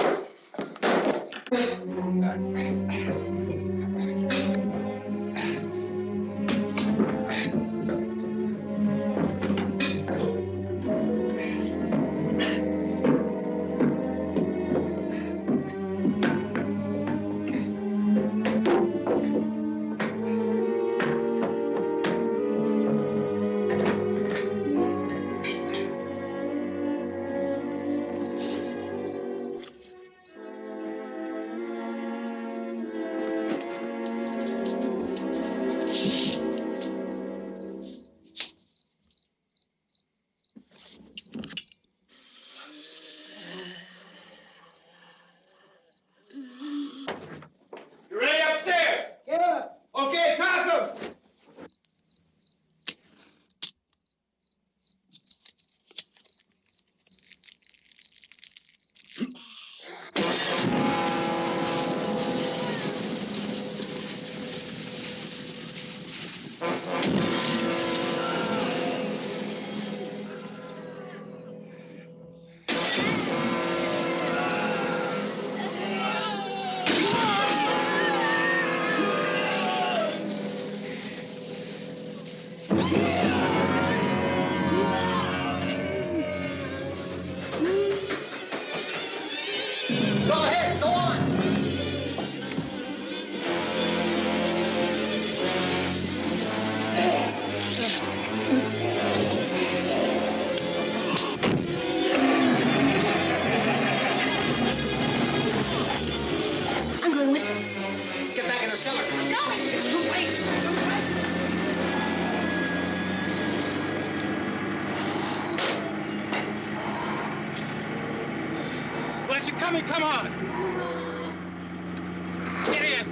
You ready upstairs? Yeah. Okay, toss 'em! Go ahead, go on. I'm going with him. Get back in the cellar. I'm going. It's too late. It's too late. Unless you're coming, come on. Get in.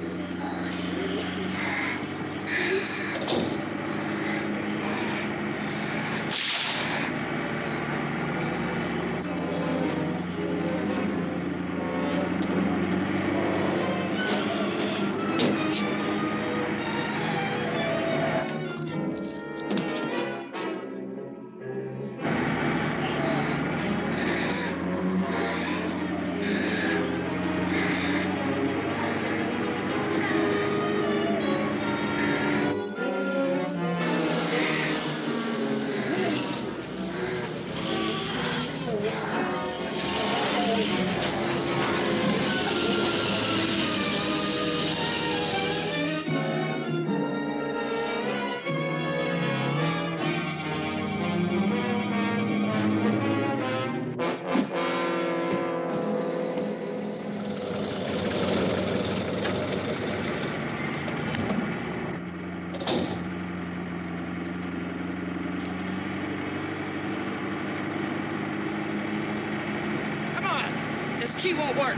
This key won't work.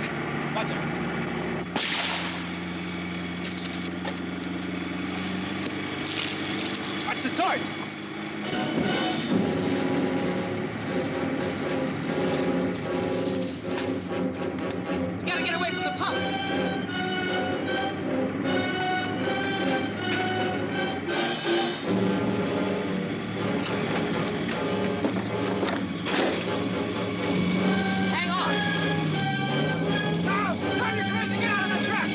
Watch it. Watch the torch. Gotta get away from the pump. Hang on. Tom, turn your cars and get out of the truck.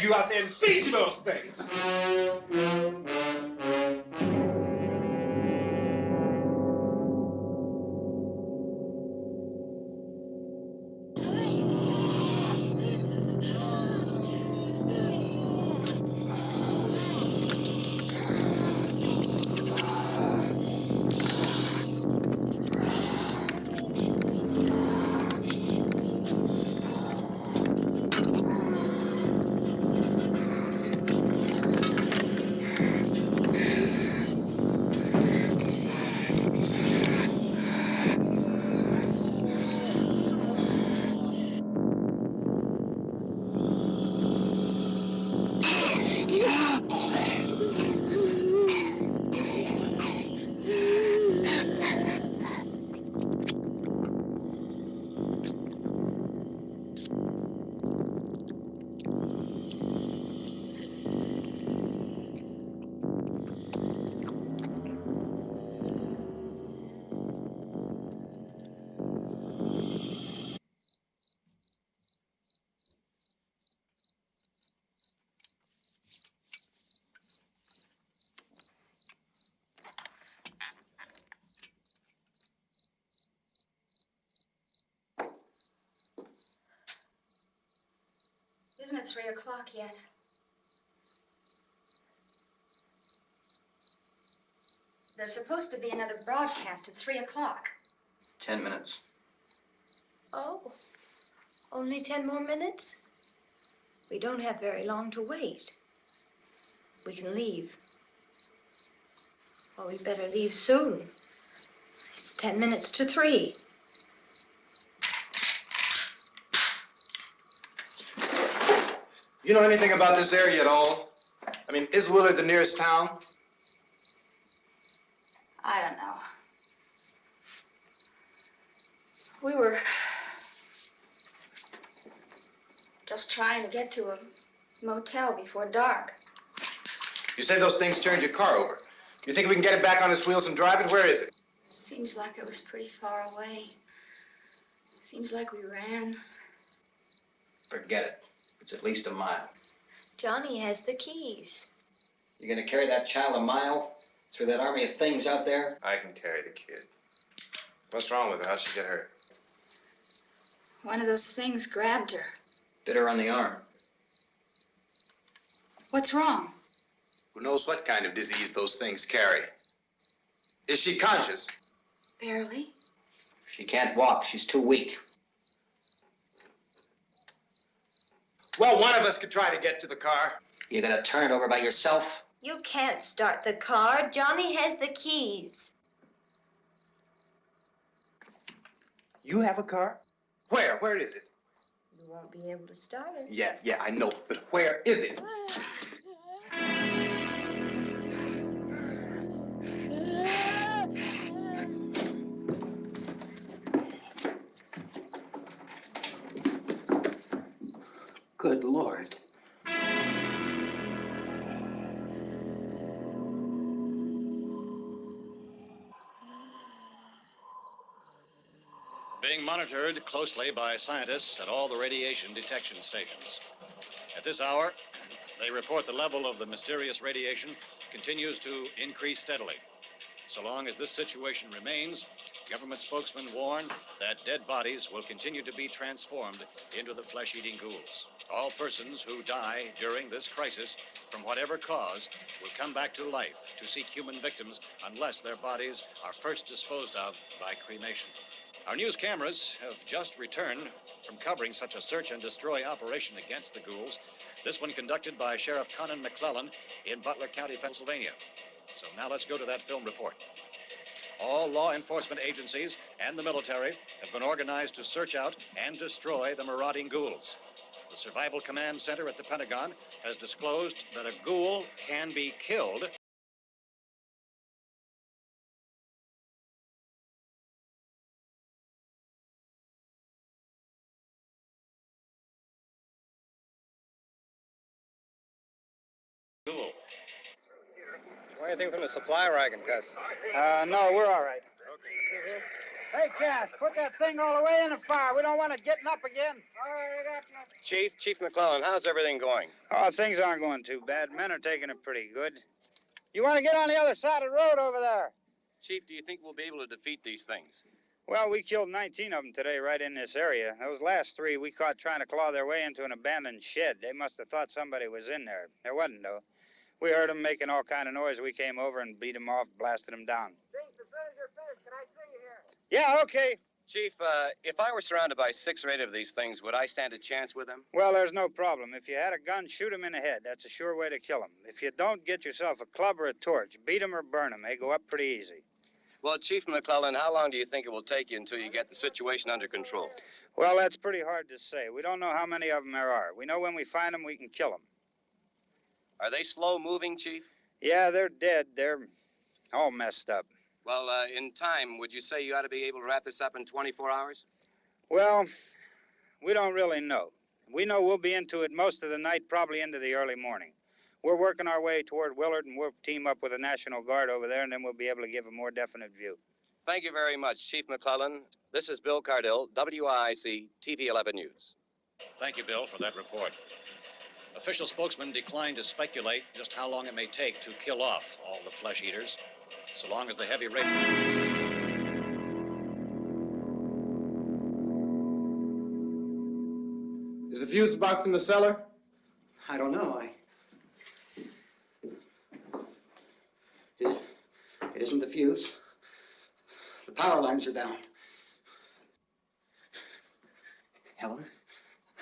you out there and feed you those things. Isn't it 3 o'clock yet? There's supposed to be another broadcast at 3 o'clock. 10 minutes. Oh, only 10 more minutes? We don't have very long to wait. We can leave. Well, we'd better leave soon. It's 10 minutes to 3. You know anything about this area at all? I mean, is Willard the nearest town? I don't know. We were just trying to get to a motel before dark. You say those things turned your car over. You think we can get it back on its wheels and drive it? Where is it? Seems like it was pretty far away. Seems like we ran. Forget it. It's at least a mile. Johnny has the keys. You're gonna carry that child a mile through that army of things out there? I can carry the kid. What's wrong with her? How'd she get hurt? One of those things grabbed her. Bit her on the arm. What's wrong? Who knows what kind of disease those things carry? Is she conscious? Barely. She can't walk. She's too weak. Well, one of us could try to get to the car. You gonna turn it over by yourself? You can't start the car. Johnny has the keys. You have a car? Where? Where is it? You won't be able to start it. Yeah, I know. But where is it? Good Lord. Being monitored closely by scientists at all the radiation detection stations. At this hour, they report the level of the mysterious radiation continues to increase steadily. So long as this situation remains, government spokesmen warn that dead bodies will continue to be transformed into the flesh-eating ghouls. All persons who die during this crisis, from whatever cause, will come back to life to seek human victims unless their bodies are first disposed of by cremation. Our news cameras have just returned from covering such a search and destroy operation against the ghouls, this one conducted by Sheriff Conan McClellan in Butler County, Pennsylvania. So now let's go to that film report. All law enforcement agencies and the military have been organized to search out and destroy the marauding ghouls. The Survival Command Center at the Pentagon has disclosed that a ghoul can be killed ghoul. Want anything from the supply, or I can cuss? No, we're all right. Hey, Cass, put that thing all the way in the fire. We don't want it getting up again. All right, I got you. Chief McClellan, how's everything going? Oh, things aren't going too bad. Men are taking it pretty good. You want to get on the other side of the road over there? Chief, do you think we'll be able to defeat these things? Well, we killed 19 of them today right in this area. Those last 3 we caught trying to claw their way into an abandoned shed. They must have thought somebody was in there. There wasn't, though. We heard them making all kind of noise. We came over and beat them off, blasted them down. Chief, as soon as you're finished, can I see you here? Yeah, okay. Chief, if I were surrounded by 6 or 8 of these things, would I stand a chance with them? Well, there's no problem. If you had a gun, shoot them in the head. That's a sure way to kill them. If you don't, get yourself a club or a torch. Beat them or burn them. They go up pretty easy. Well, Chief McClellan, how long do you think it will take you until you get the situation under control? Well, that's pretty hard to say. We don't know how many of them there are. We know when we find them, we can kill them. Are they slow-moving, Chief? Yeah, they're dead. They're all messed up. Well, in time, would you say you ought to be able to wrap this up in 24 hours? Well, we don't really know. We know we'll be into it most of the night, probably into the early morning. We're working our way toward Willard, and we'll team up with the National Guard over there, and then we'll be able to give a more definite view. Thank you very much, Chief McClellan. This is Bill Cardill, WIC TV 11 News. Thank you, Bill, for that report. Official spokesman declined to speculate just how long it may take to kill off all the flesh eaters, so long as the heavy rain... Is the fuse box in the cellar? I don't know. It isn't the fuse. The power lines are down. Helen,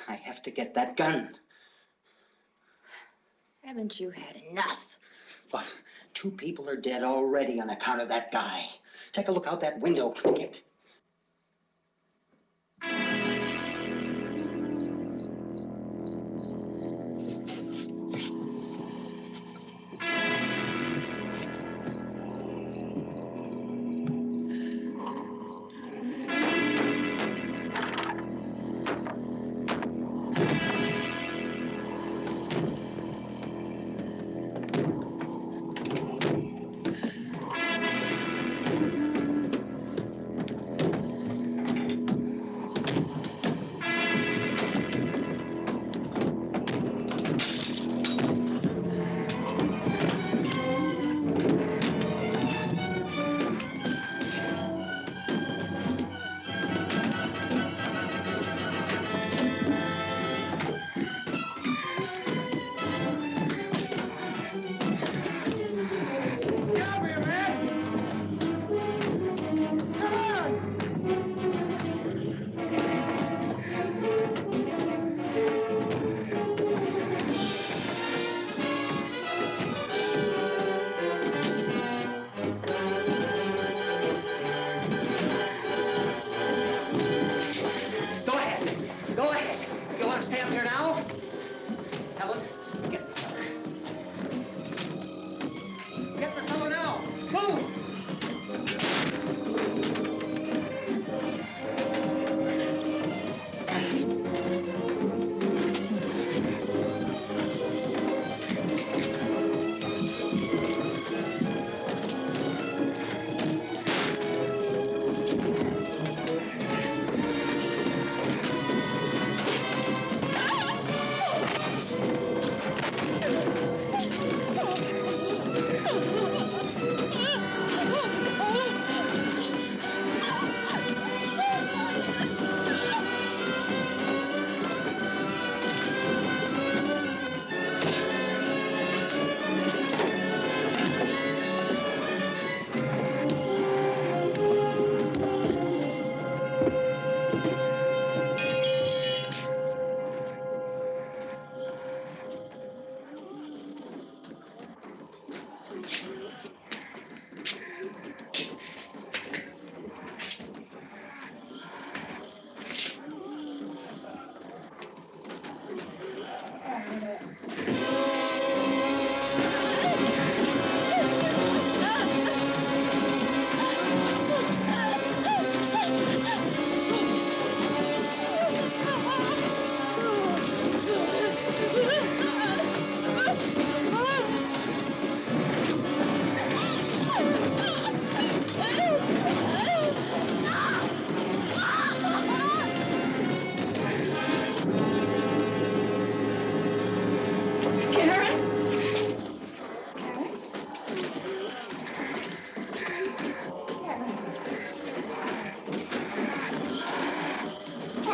I have to get that gun. Haven't you had enough? Look, 2 people are dead already on account of that guy. Take a look out that window. Get...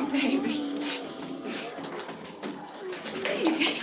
Oh, baby. Baby.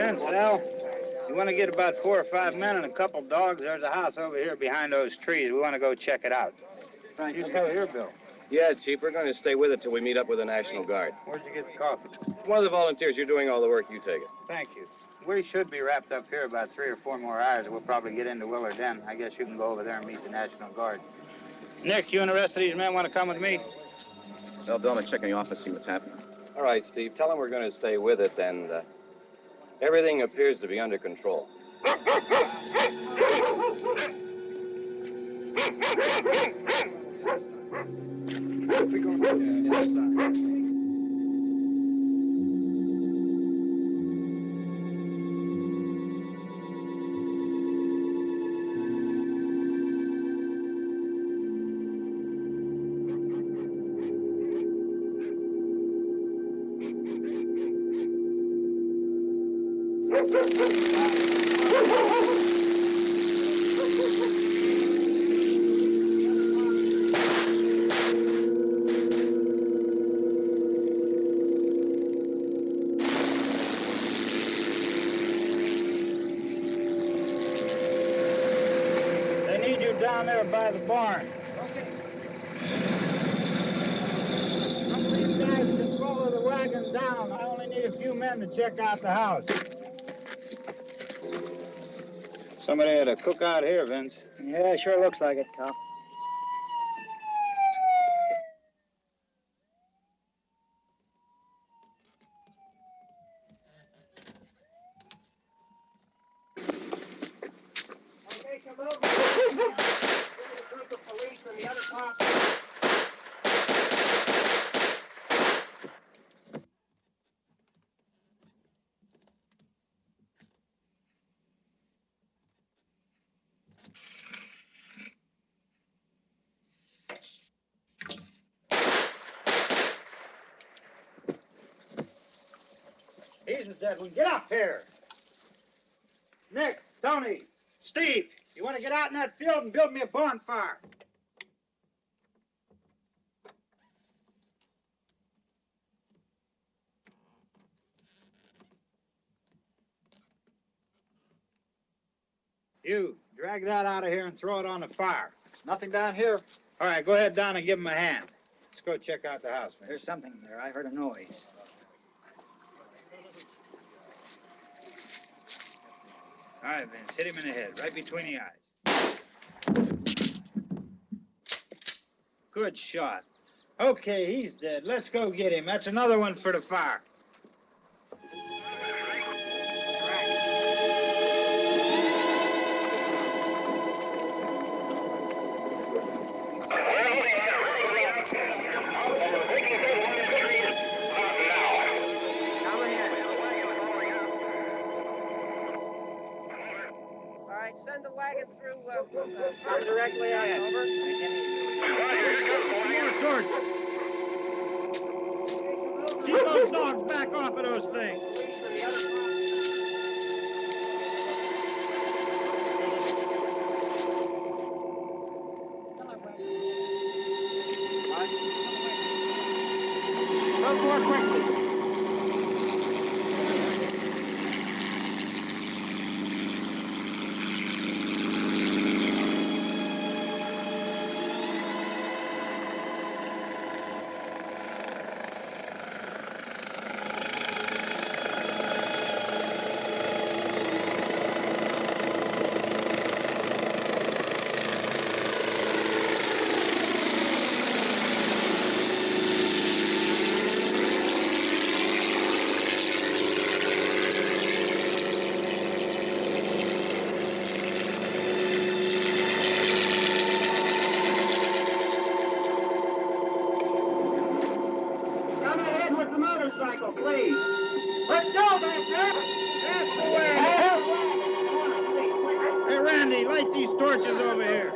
Vince, Al, you want to get about 4 or 5 men and a couple dogs? There's a house over here behind those trees. We want to go check it out. You still here, Bill? Yeah, Chief, we're going to stay with it till we meet up with the National Guard. Where'd you get the coffee? One of the volunteers, you're doing all the work, you take it. Thank you. We should be wrapped up here about 3 or 4 more hours. We'll probably get into Willard then. I guess you can go over there and meet the National Guard. Nick, you and the rest of these men want to come with me? Well, Bill, I'm check in the office, see what's happening. All right, Steve, tell them we're going to stay with it, and everything appears to be under control. They need you down there by the barn. Okay. Some of these guys can follow the wagon down. I only need a few men to check out the house. Somebody had a cookout here, Vince. Yeah, sure looks like it, Cop. Okay, come over. There's a group of police and the other cops. He's a dead one. Get up here. Nick, Tony, Steve, you want to get out in that field and build me a bonfire? You, drag that out of here and throw it on the fire. Nothing down here. All right, go ahead down and give him a hand. Let's go check out the house. There's something there. I heard a noise. All right, Vince, hit him in the head, right between the eyes. Good shot. Okay, he's dead. Let's go get him. That's another one for the fire. Send the wagon through directly out. Over. More torch. Keep those dogs back off of those things. Go more quickly. Please. Let's go back there. That's the way. Hey, Randy, light these torches over here.